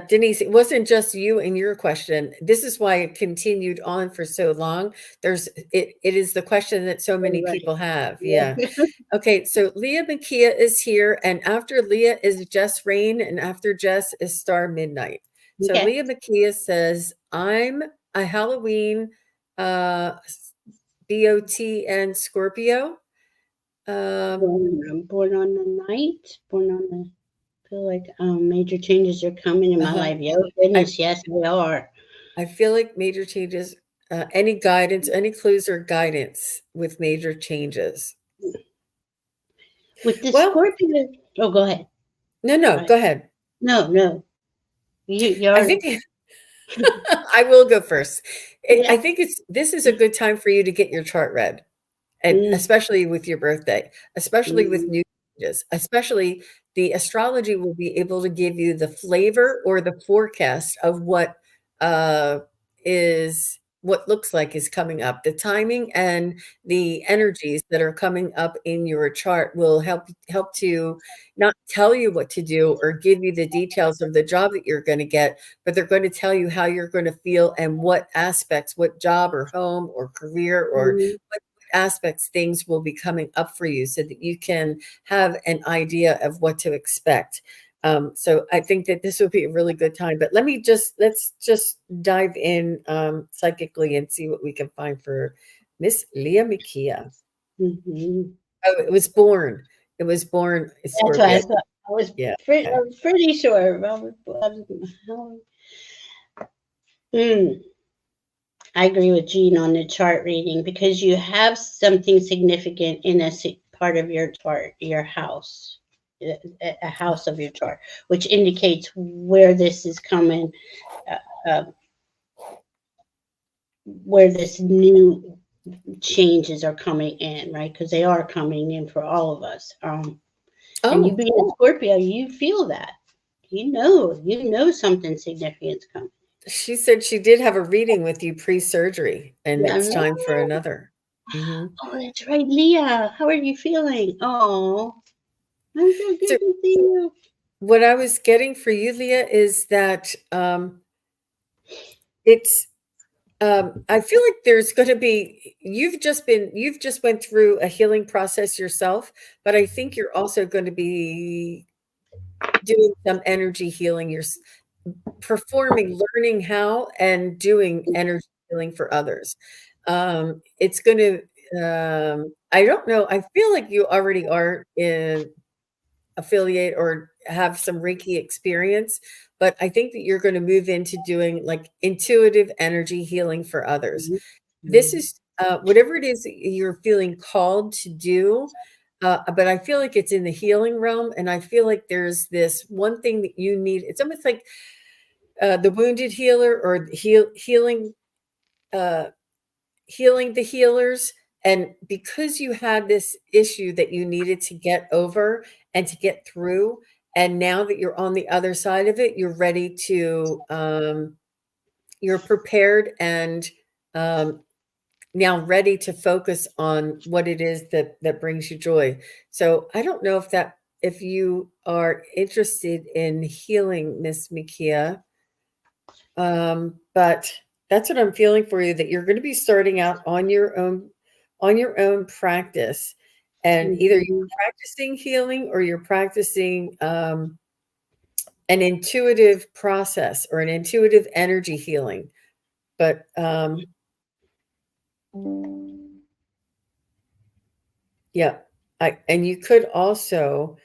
Denise, it wasn't just you and your question. This is why it continued on for so long. It is the question that so many Right. people have. Yeah. Yeah. Okay, so Leah Makia is here, and after Leah is Jess Rain, and after Jess is Star Midnight. So Okay. Leah Makia says, I'm a Halloween BOT and Scorpio. Born on the night. Born on the. Feel like major changes are coming in my Uh-huh. life. Oh I goodness, yes, they are. I feel like major changes. any guidance, any clues or guidance with major changes? With the Well, Scorpio, oh, go ahead. no, Go ahead. go ahead. No. You I already. think I will go first. Yeah. I think this is a good time for you to get your chart read, and Mm, especially with your birthday, especially with mm, new changes, especially the astrology will be able to give you the flavor or the forecast of uh, what looks like is coming up. The timing and the energies that are coming up in your chart will help to not tell you what to do or give you the details of the job that you're going to get, but they're going to tell you how you're going to feel and what aspects, what job or home or career or mm, what aspects things will be coming up for you so that you can have an idea of what to expect. So I think that this would be a really good time. But let's just dive in psychically and see what we can find for Miss Leah Mikia. mhm. Oh, it was born. It was born That's what I Scorpio. thought. Yeah. I Okay. was pretty sure. Mm, I agree with Jean on the chart reading because you have something significant in part of your chart, your house, a house of your chart, which indicates where this is coming, uh, where this new changes are coming in, right? Because they are coming in for all of us. And you Oh, being a Scorpio, you feel that. You know something significant's coming. she said she did have a reading with you pre-surgery, and Yeah. it's time for another. Mhm. Oh, that's right, Leah. How are you feeling? Oh, I'm so good So to see you. what I was getting for you, Leah, is that it's I feel like there's going to be you've just went through a healing process yourself, but I think you're also going to be doing some energy healing. You're performing, learning how, and doing energy healing for others. It's going to. I don't know. I feel like you already are in affiliate or have some Reiki experience, but I think that you're going to move into doing like intuitive energy healing for others. This Mhm. is whatever it is that you're feeling called to do. But I feel like it's in the healing realm, and I feel like there's this one thing that you need. It's almost like the wounded healer or uh, healing the healers. And because you had this issue that you needed to get over and to get through, and now that you're on the other side of it, you're ready to, you're prepared and um, now ready to focus on what it is that brings you joy. So I don't know if you are interested in healing, Miss Mikia, but that's what I'm feeling for you, that you're going to be starting out on your own practice. And either you're Mhm. practicing healing or you're practicing an intuitive process or an intuitive energy healing. But yeah, and you could also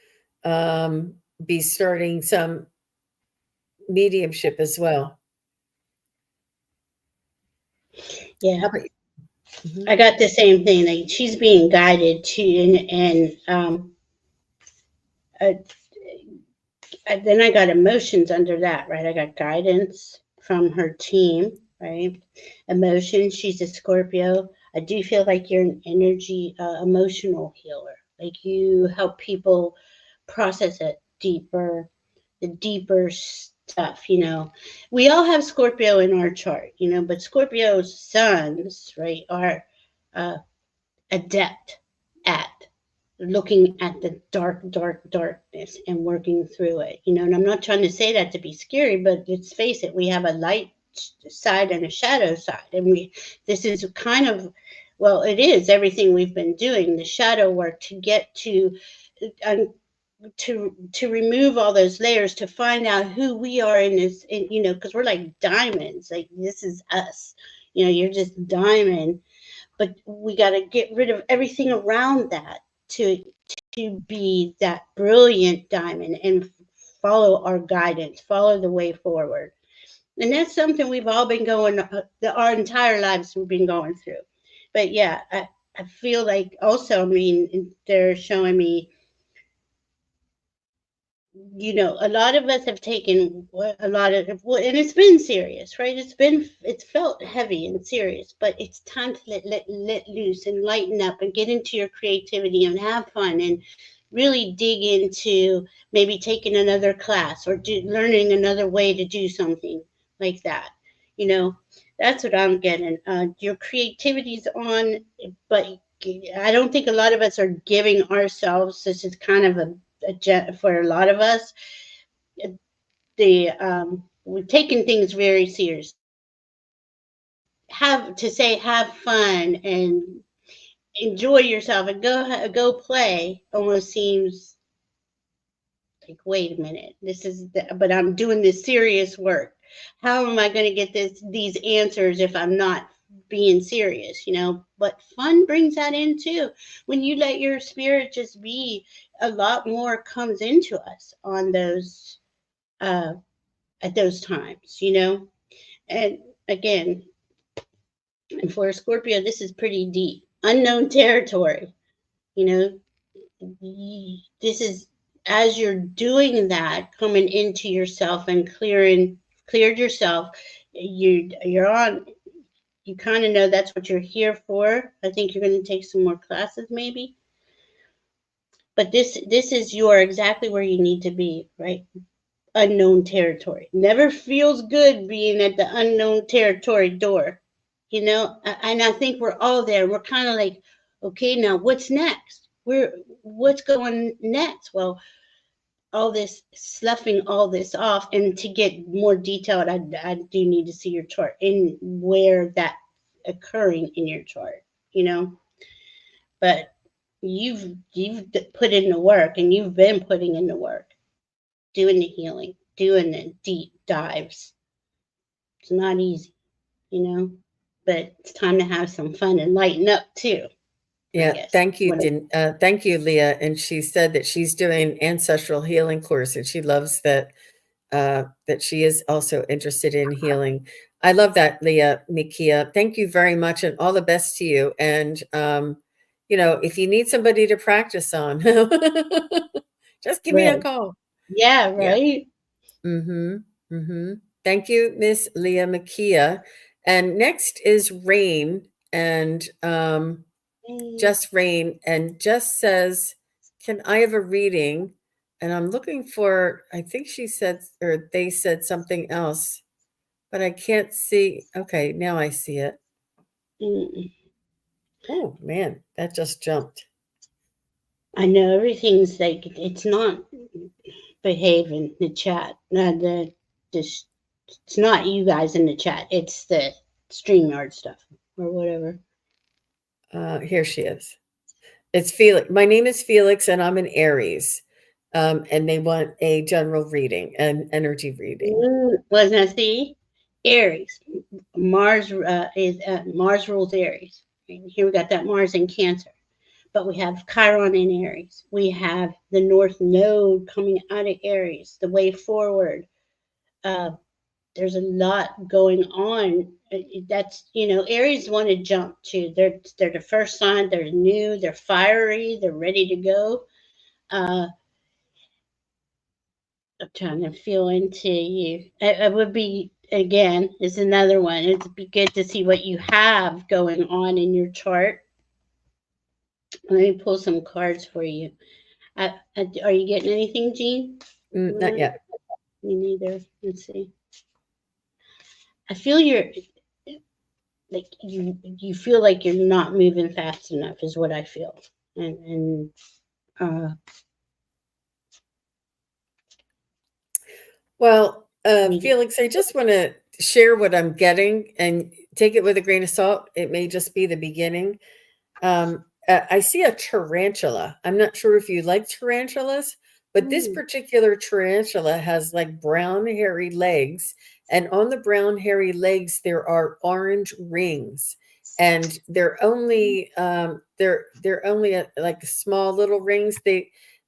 um, be starting some mediumship as well. Yeah, How about you? Mhm. I got the same thing. Like she's being guided to, and uh, then I got emotions under that, right? I got guidance from her team, right? Emotions. She's a Scorpio. I do feel like you're an energy, emotional healer. Like you help people process it deeper, the deeper stuff. We all have Scorpio in our chart, but Scorpio's sons, right, are uh, adept at looking at the darkness and working through it. And I'm not trying to say that to be scary, but let's face it, we have a light side and a shadow side, and this is kind of, well, it is everything we've been doing, the shadow work to get um, to remove all those layers, to find out who we are in this, because we're like diamonds, like this is us. You're just diamond, but we got to get rid of everything around that to be that brilliant diamond and follow our guidance, follow the way forward. And that's something we've all been going, our entire lives we've been going through. But yeah, I feel like also, I mean, they're showing me, a lot of us have taken a lot of, and it's been serious, right? It's felt heavy and serious, but it's time to let loose and lighten up and get into your creativity and have fun and really dig into maybe taking another class or learning another way to do something like that. You know, that's what I'm getting. Your creativity's on, but I don't think a lot of us are giving ourselves. This is kind of for a lot of us, the we've taken things very seriously. Have fun and enjoy yourself and go play almost seems like, wait a minute, but I'm doing this serious work. How am I going to get these answers if I'm not being serious? But fun brings that in too. When you let your spirit just be, a lot more comes into us on those uh, at those times. And again, for a Scorpio, this is pretty deep, unknown territory. You know, this is, as you're doing that, coming into yourself and cleared yourself. You're on. You kind of know that's what you're here for. I think you're going to take some more classes, maybe. But this is, you are exactly where you need to be, right? Unknown territory. Never feels good being at the unknown territory door, and I think we're all there. We're kind of like, okay, now what's next? What's going next? Well, all this sloughing all this off, and to get more detailed, I do need to see your chart and where that occurring in your chart, but you've put in the work, and you've been putting in the work, doing the healing, doing the deep dives. It's not easy, but it's time to have some fun and lighten up too. I Yeah, guess. thank you, thank you, Leah. And she said that she's doing ancestral healing course, and she loves that she is also interested in healing. I love that, Leah Mikia. Thank you very much, and all the best to you. And if you need somebody to practice on, just give me a Right. call. Yeah. Yeah. Right. Mm-hmm. Mm-hmm. Thank you, Miss Leah Mikia. And next is Rain, and just Rain, and just says, "Can I have a reading?" And I'm looking for, I think she said, or they said something else, but I can't see. Okay, now I see it. Mm. Oh man, that just jumped. I know everything's like, it's not behaving the chat. This it's not you guys in the chat. It's the StreamYard stuff or whatever. Here she is. It's Felix. My name is Felix, and I'm an Aries. And they want a general reading, an energy reading. Wasn't I see? Aries. Mars rules Aries. And here we got that Mars in Cancer. But we have Chiron in Aries. We have the North Node coming out of Aries, the way forward. Uh, there's a lot going on. That's, Aries want to jump too. They're the first sign. They're new. They're fiery. They're ready to go. Uh, I'm trying to feel into you. It would be, again, is another one. It'd be good to see what you have going on in your chart. Let me pull some cards for you. Are you getting anything, Jean? Not yet. Me neither. Let's see. I feel you feel like you're not moving fast enough, is what I feel. And uh, Well, Felix, I just want to share what I'm getting and take it with a grain of salt. It may just be the beginning. I see a tarantula. I'm not sure if you like tarantulas, but this particular tarantula has like brown, hairy legs. And on the brown, hairy legs, there are orange rings. And they're only like small little rings.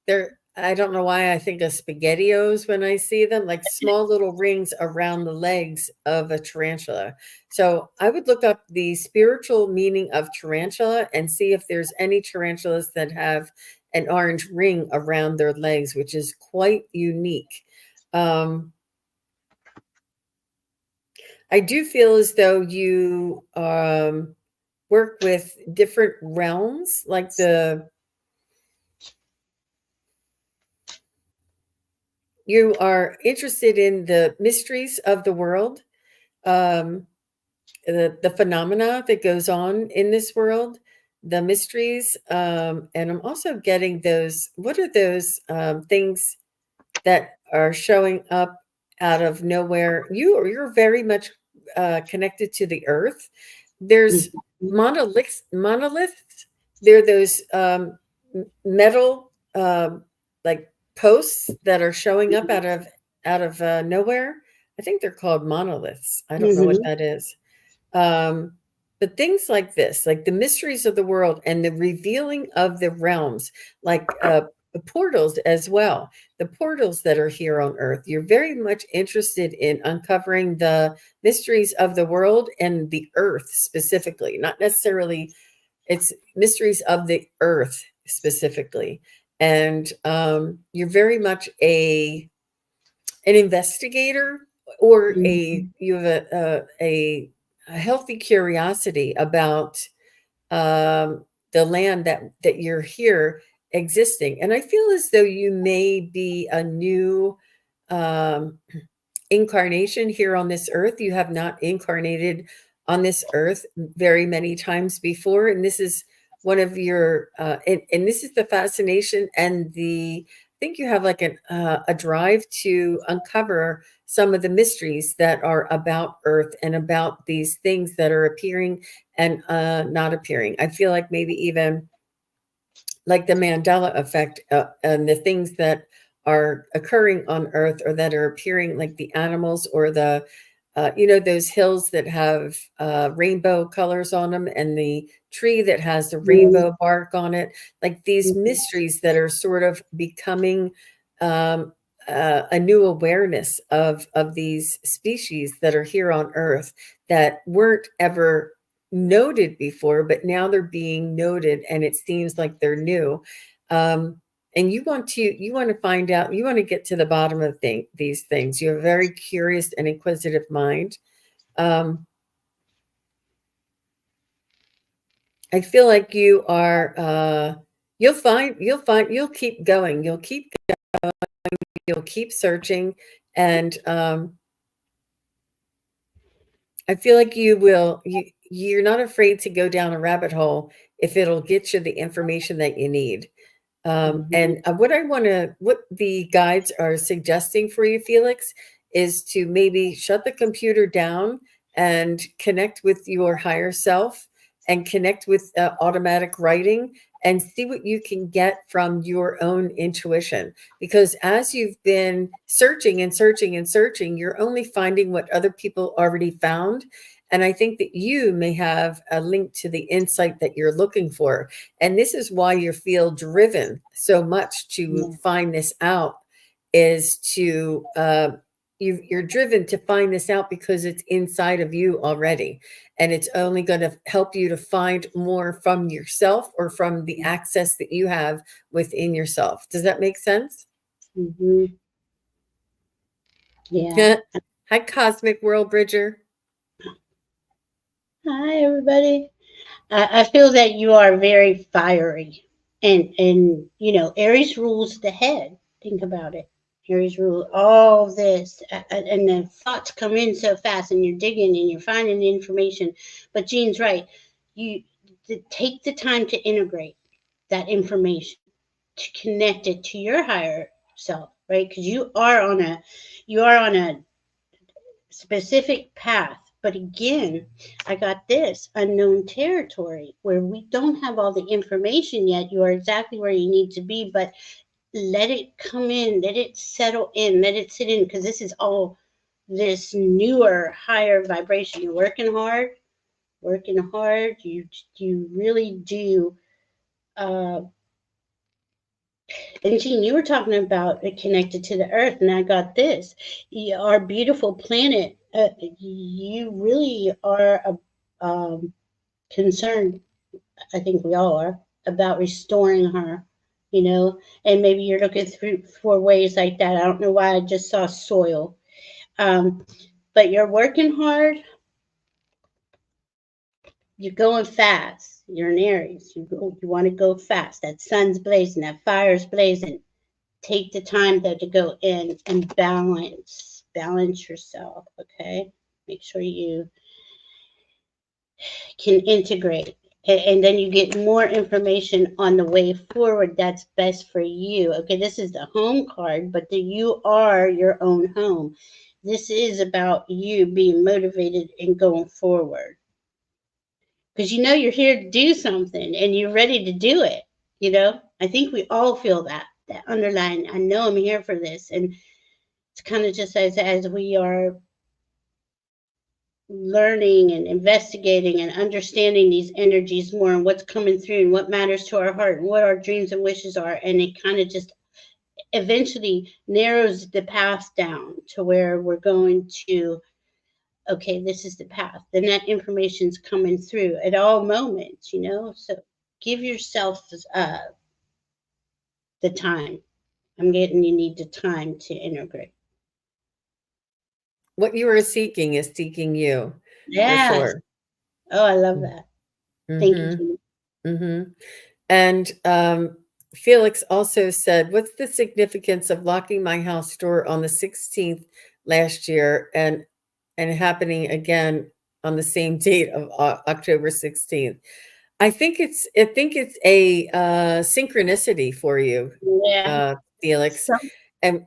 They're I don't know why I think of SpaghettiOs when I see them, like small little rings around the legs of a tarantula. So I would look up the spiritual meaning of tarantula and see if there's any tarantulas that have an orange ring around their legs, which is quite unique. Um, I do feel as though you work with different realms, like you are interested in the mysteries of the world, um, the phenomena that goes on in this world, the mysteries, and I'm also getting those. What are those things that are showing up out of nowhere? You're very much connected to the earth. There's Mhm. monoliths. They're those metal like posts that are showing up out of nowhere. I think they're called monoliths. I don't know what Mhm. that is. Um, but things like this, like the mysteries of the world and the revealing of the realms, like the portals as well, the portals that are here on Earth. You're very much interested in uncovering the mysteries of the world and the Earth specifically, not necessarily, it's mysteries of the Earth specifically. And you're very much an investigator, or Mhm. you have a healthy curiosity about the land that you're here existing. And I feel as though you may be a new um, incarnation here on this earth. You have not incarnated on this earth very many times before, and this is one of your and this is the fascination and the I think you have like a drive to uncover some of the mysteries that are about earth and about these things that are appearing and not appearing. I feel like maybe even like the Mandela effect, and the things that are occurring on Earth or that are appearing, like the animals or those hills that have rainbow colors on them, and the tree that has the Mhm. rainbow bark on it, like these Mhm. mysteries that are sort of becoming um, a new awareness of these species that are here on Earth that weren't ever noted before, but now they're being noted, and it seems like they're new. Um, and you want to find out, you want to get to the bottom of these things. You have a very curious and inquisitive mind. Um, I feel like you are. You'll keep going. You'll keep searching, and I feel like you're not afraid to go down a rabbit hole if it'll get you the information that you need. Mhm. And what the guides are suggesting for you, Felix, is to maybe shut the computer down and connect with your higher self and connect with automatic writing and see what you can get from your own intuition. Because as you've been searching and searching and searching, you're only finding what other people already found. And I think that you may have a link to the insight that you're looking for, and this is why you feel driven so much to Yeah. find this out, is to you're driven to find this out because it's inside of you already, and it's only going to help you to find more from yourself or from the access that you have within yourself. Does that make sense? Mhm. Yeah. Hi, Cosmic World Bridger. Hi, everybody. I feel that you are very fiery, and Aries rules the head. Think about it. Aries rule all this, and the thoughts come in so fast, and you're digging and you're finding the information. But Jean's right. You take the time to integrate that information, to connect it to your higher self, right? Because you are on a specific path. But again, I got this unknown territory where we don't have all the information yet. You are exactly where you need to be, but let it come in, let it settle in, let it sit in, because this is all this newer, higher vibration. You're working hard. You really do uh, And Jean, you were talking about it connected to the earth, and I got this. Our beautiful planet, you really are concerned, I think we all are, about restoring her, you know, and maybe you're looking through for ways like that. I don't know why I just saw soil. Um, but you're working hard, you're going fast. You're an Aries. You want to go fast. That sun's blazing, that fire's blazing. Take the time though to go in and balance yourself. Okay, make sure you can integrate, and then you get more information on the way forward that's best for you. Okay, this is the home card, but you are your own home. This is about you being motivated and going forward, because you know you're here to do something and you're ready to do it. You know, I think we all feel that underlying, I know I'm here for this. And it's kind of just as we are learning and investigating and understanding these energies more, and what's coming through and what matters to our heart and what our dreams and wishes are, and it kind of just eventually narrows the path down to where we're going to, okay, this is the path. Then that information's coming through at all moments, you know. So give yourself the time. I'm getting you need the time to integrate. What you are seeking is seeking you, for Yes. sure. Oh, I love that. Thank you, Mm-hmm. Jeannie. Mm-hmm. And Felix also said, "What's the significance of locking my house door on the 16th last year and happening again on the same date of October 16th?" I think it's a synchronicity for you, Yeah. Felix, Some, and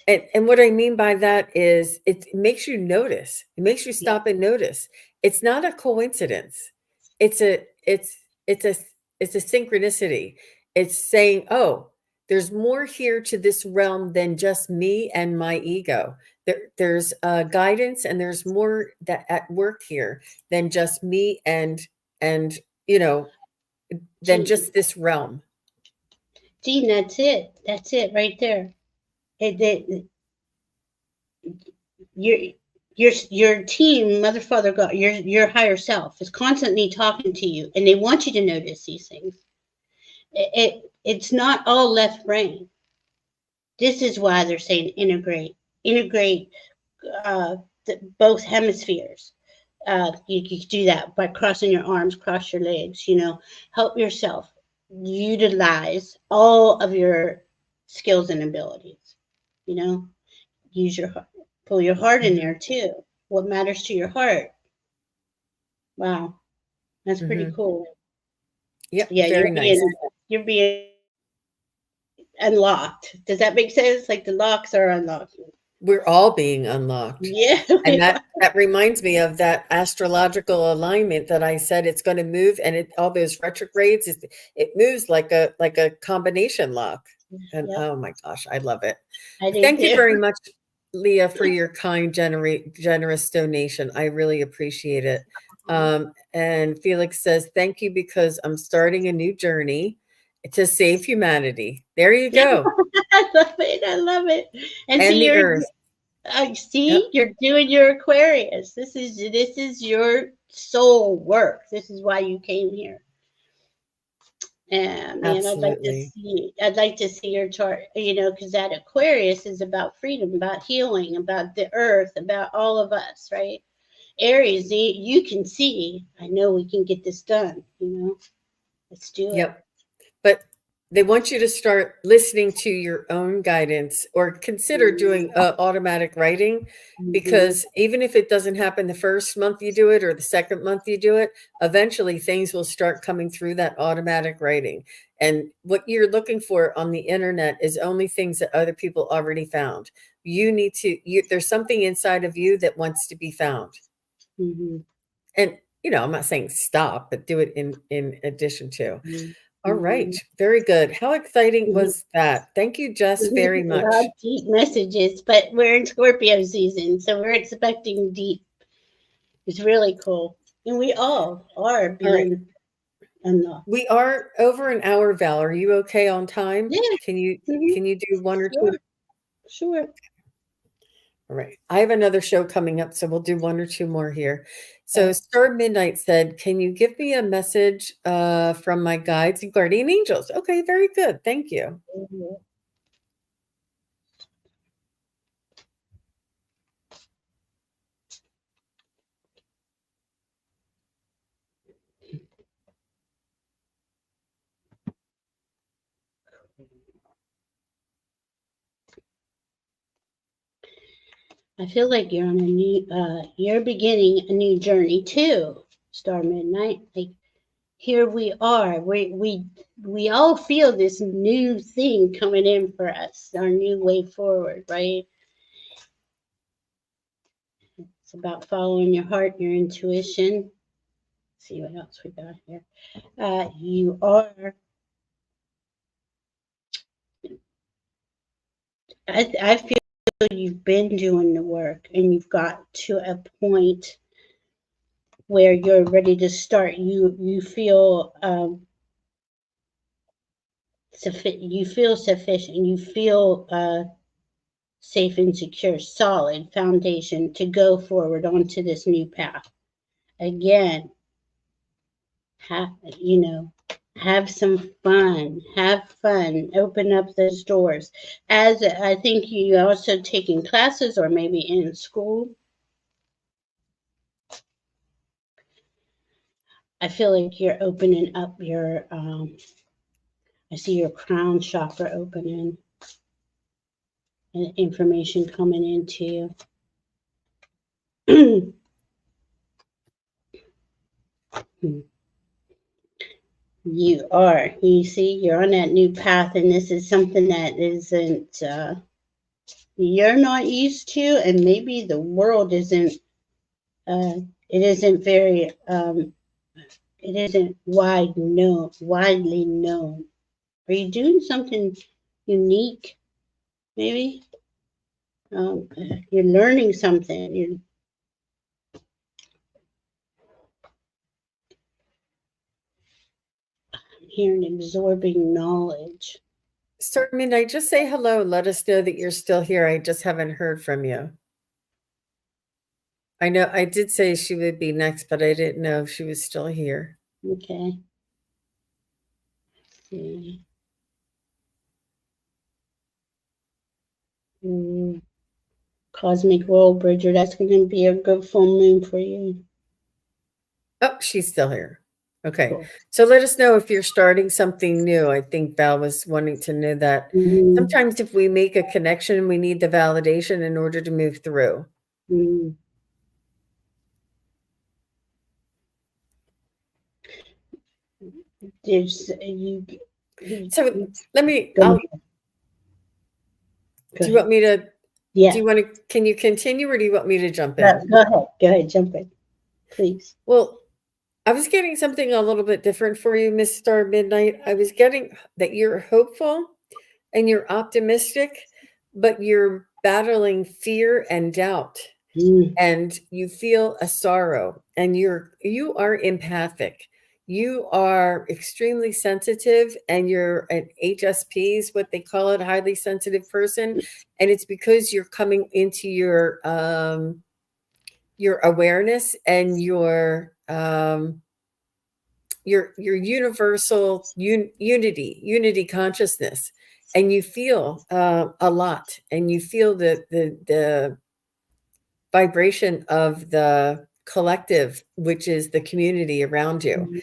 and what I mean by that is it makes you notice. It makes you yeah. stop and notice. It's not a coincidence. It's a it's it's a it's a synchronicity. It's saying, "Oh, there's more here to this realm than just me and my ego. There's guidance and there's more that at work here than just me and you know than Jean, just this realm." Jean, that's it. That's it right there. Your your team, Mother, Father, God, your higher self is constantly talking to you, and they want you to notice these things. It's not all left brain. This is why they're saying integrate uh, both hemispheres. You do that by crossing your arms, cross your legs. You know, help yourself utilize all of your skills and abilities. You know, use your heart, pull your heart in Hmm. there too. What matters to your heart? Wow, that's pretty Hmm. cool. Yep, Yeah, very nice. you're being unlocked. Does that make sense? Like the locks are unlocked. We're all being unlocked. Yeah, And we that reminds me of that astrological alignment that I said it's going to move, and it all those retrogrades, it moves like a combination lock. And yep, oh my gosh, I love it. I do Thank you too. very much, Leah, for your kind, generous donation. I really appreciate it. And Felix says, "Thank you because I'm starting a new journey to save humanity." There you go. I love it. I love it. And And see, the earth. Yep. you're doing your Aquarius. This is your soul work. This is why you came here. Yeah, man, Absolutely. I'd like to see your chart, you know, because that Aquarius is about freedom, about healing, about the earth, about all of us, right? Aries, you can see, I know we can get this done, you know, let's do it. Yep. But they want you to start listening to your own guidance or consider doing automatic writing, Mm-hmm. because even if it doesn't happen the first month you do it or the second month you do it, eventually things will start coming through that automatic writing. And what you're looking for on the internet is only things that other people already found. You need to, there's something inside of you that wants to be found. Mm-hmm. And, I'm not saying stop, but do it in addition to. All right. Mm-hmm. Very good. How exciting Mm-hmm. was that? Thank you, Jess, very A lot much. of deep messages, but we're in Scorpio season, so we're expecting deep. It's really cool. And we all are All right. being enough. We are over an hour, Val. Are you okay on time? Yeah. Can you Mm-hmm. do one or Sure. two? Sure. All right. I have another show coming up, so we'll do one or two more here. So Okay. Star Midnight said, "Can you give me a message from my guides and guardian angels?" Okay, very good. Thank you. Mhm. I feel like you're on a new, you're beginning a new journey too, Star Midnight. Like here we are. We all feel this new thing coming in for us, our new way forward, right? It's about following your heart, your intuition. Let's see what else we got here. You are. I feel you've been doing the work, and you've got to a point where you're ready to start. You feel you feel sufficient. You feel safe and secure, solid foundation to go forward onto this new path. Again, you know, have some fun. Have fun. Open up those doors. As I think you also taking classes or maybe in school. I feel like you're opening up your. I see your crown chakra opening, and information coming into you. You are. You see, you're on that new path, and this is something that isn't you're not used to, and maybe the world isn't. It isn't very. It isn't widely known. Are you doing something unique? Maybe you're learning something. You're hearing absorbing knowledge. Star Midnight, just say hello. Let us know that you're still here. I just haven't heard from you. I know I did say she would be next, but I didn't know if she was still here. Okay. See. Cosmic World Bridger, that's going to be a good full moon for you. Oh, she's still here. Okay. Cool. So let us know if you're starting something new. I think Val was wanting to know that. Sometimes if we make a connection, we need the validation in order to move through. There's So let me, do you want me to, yeah. do you want to, can you continue or do you want me to jump in? Go ahead, jump in, please. Well, I was getting something a little bit different for you, Miss Star Midnight. I was getting that you're hopeful and you're optimistic, but you're battling fear and doubt. And you feel a sorrow, and you are empathic. You are extremely sensitive, and you're an HSP is what they call it, highly sensitive person. And it's because you're coming into your awareness and your universal unity consciousness, and you feel a lot, and you feel the vibration of the collective, which is the community around you.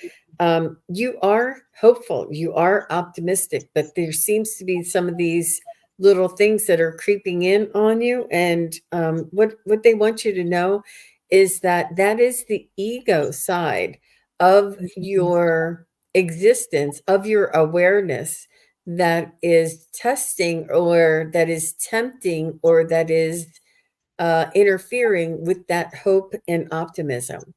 You are hopeful, you are optimistic, but there seems to be some of these little things that are creeping in on you. And what they want you to know is that that is the ego side of your existence, of your awareness, that is testing, or that is tempting, or that is interfering with that hope and optimism.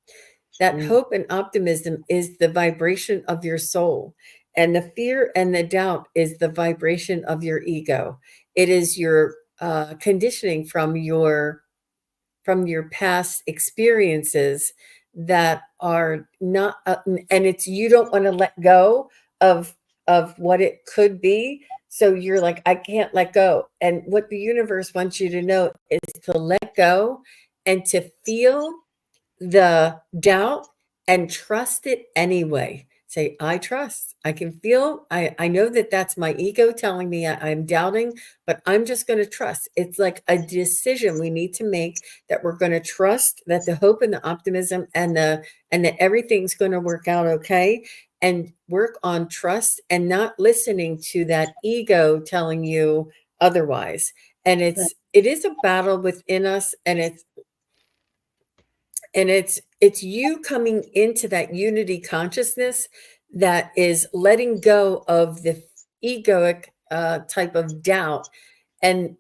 That hope and optimism is the vibration of your soul, and the fear and the doubt is the vibration of your ego. It is your conditioning from your past experiences that are not, and it's you don't want to let go of what it could be. So you're like, I can't let go. And what the universe wants you to know is to let go and to feel the doubt and trust it anyway. Say, I trust. I can feel, I know that that's my ego telling me I'm doubting, but I'm just going to trust. It's like a decision we need to make that we're going to trust that the hope and the optimism and that everything's going to work out okay, and work on trust and not listening to that ego telling you otherwise. And it is a battle within us, and it's you coming into that unity consciousness that is letting go of the egoic type of doubt, and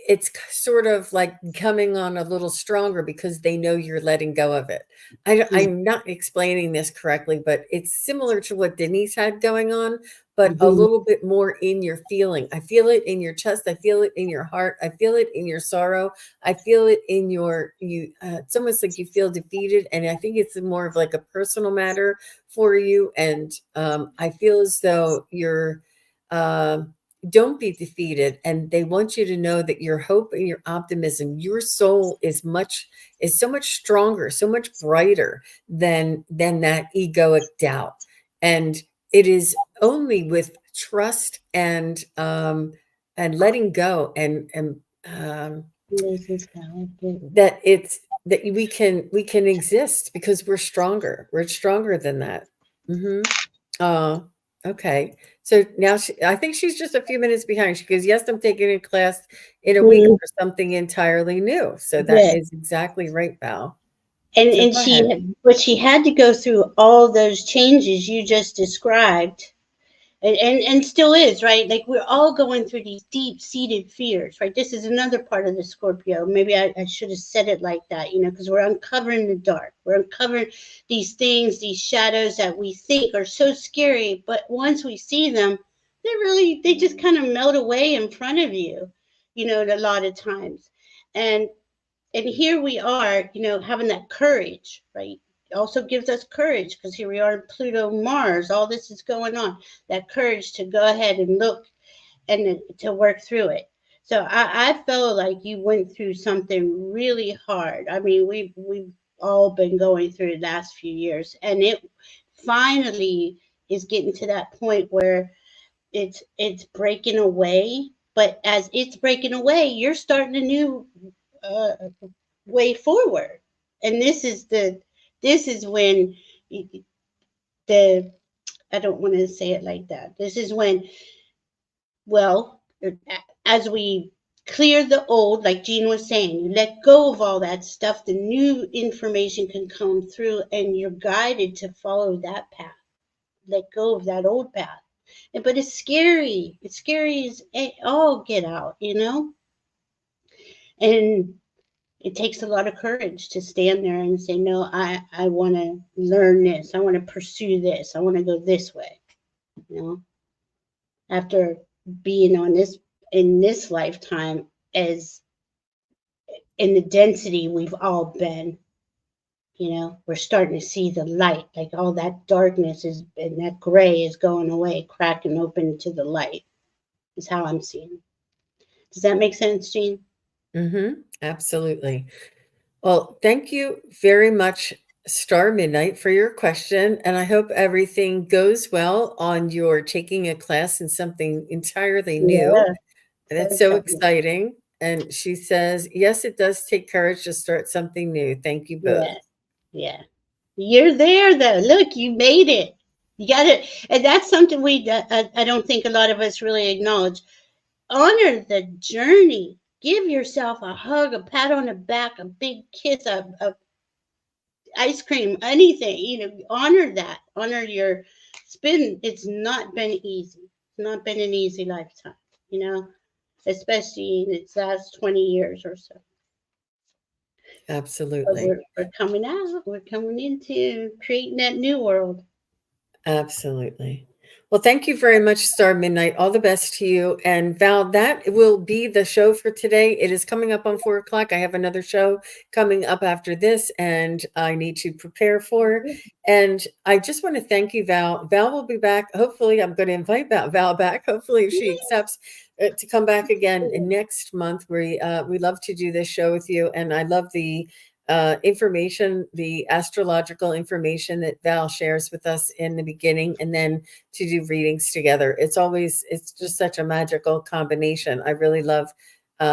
it's sort of like coming on a little stronger because they know you're letting go of it. I'm not explaining this correctly, but it's similar to what Denise had going on, but a Mhm. little bit more in your feeling. I feel it in your chest. I feel it in your heart. I feel it in your sorrow. I feel it in you. It's almost like you feel defeated, and I think it's more of like a personal matter for you. And I feel as though you're. Don't be defeated, and they want you to know that your hope and your optimism, your soul is so much stronger, so much brighter than that egoic doubt. And it is only with trust and letting go and This is how it that it's that we can exist because we're stronger than that. uh okay, so now I think she's just a few minutes behind. She goes, yes, I'm taking a class in a week is. for something entirely new. So that Yeah. is exactly right, Val. And So and go ahead. she had to go through all those changes you just described, and still is, right? Like we're all going through these deep seated fears, right? This is another part of the Scorpio. Maybe I should have said it like that, because we're uncovering the dark. We're uncovering these things, these shadows that we think are so scary, but once we see them, they just kind of melt away in front of you, a lot of times. And here we are, having that courage, right? It also gives us courage because here we are in Pluto, Mars, all this is going on. That courage to go ahead and look and to work through it. So I felt like you went through something really hard. I mean, we've all been going through the last few years, and it finally is getting to that point where it's breaking away. But as it's breaking away, you're starting a new uh, way forward. And this is when the I don't want to say it like that. This is when, well, as we clear the old, like Jean was saying, you let go of all that stuff, the new information can come through, and you're guided to follow that path. Let go of that old path. But it's scary. It's scary as all get out. And it takes a lot of courage to stand there and say, no, I want to learn this. I want to pursue this. I want to go this way. You know, after being on this in this lifetime as in the density we've all been, we're starting to see the light, like all that darkness is and that gray is going away, cracking open to the light is how I'm seeing it. Does that make sense, Jean? Absolutely. Well, thank you very much, Star Midnight, for your question. And I hope everything goes well on your taking a class in something entirely new. Yeah, And so that's so excited. exciting. And she says, yes, it does take courage to start something new. Thank you both. Yeah, yeah. You're there though. Look, you made it. You got it. And that's something I don't think a lot of us really acknowledge. Honor the journey. Give yourself a hug, a pat on the back, a big kiss, a ice cream, anything. Honor that. Honor your. It's not been easy. It's not been an easy lifetime. You know, especially in its last 20 years or so. But Absolutely. we're coming out. We're coming into creating that new world. Absolutely. Well, thank you very much, Star Midnight. All the best to you. And Val, that will be the show for today. It is coming up on 4 o'clock. I have another show coming up after this, and I need to prepare for. And I just want to thank you, Val. Val will be back. Hopefully, I'm going to invite Val back. Hopefully, if she accepts to come back again next month. We love to do this show with you, and I love the information, the astrological information that Val shares with us in the beginning, and then to do readings together. It's just such a magical combination. I really love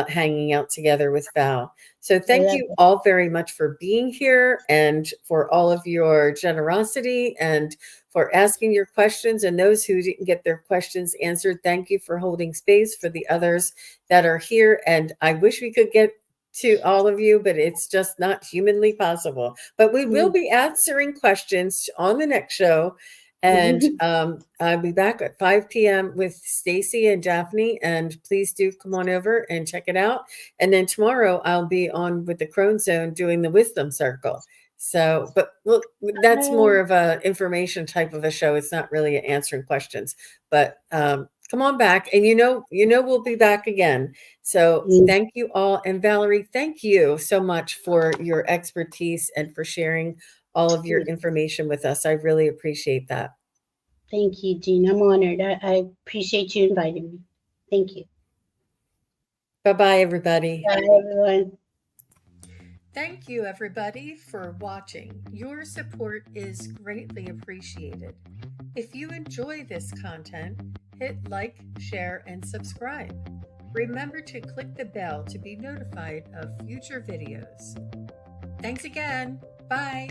hanging out together with Val. So thank you all very much for being here and for all of your generosity and for asking your questions. And those who didn't get their questions answered, thank you for holding space for the others that are here. And I wish we could get to all of you, but it's just not humanly possible. But we will be answering questions on the next show. And I'll be back at 5 p.m. with Stacy and Daphne. And please do come on over and check it out. And then tomorrow I'll be on with the Crone Zone doing the Wisdom Circle. So, but look, that's more of a information type of a show. It's not really answering questions, but come on back, and we'll be back again. So thank you all. And Valerie, thank you so much for your expertise and for sharing all of your information with us. I really appreciate that. Thank you, Jean. I'm honored. I appreciate you inviting me. Thank you. Bye-bye, everybody. Bye, everyone. Thank you, everybody, for watching. Your support is greatly appreciated. If you enjoy this content, hit like, share, and subscribe. Remember to click the bell to be notified of future videos. Thanks again. Bye.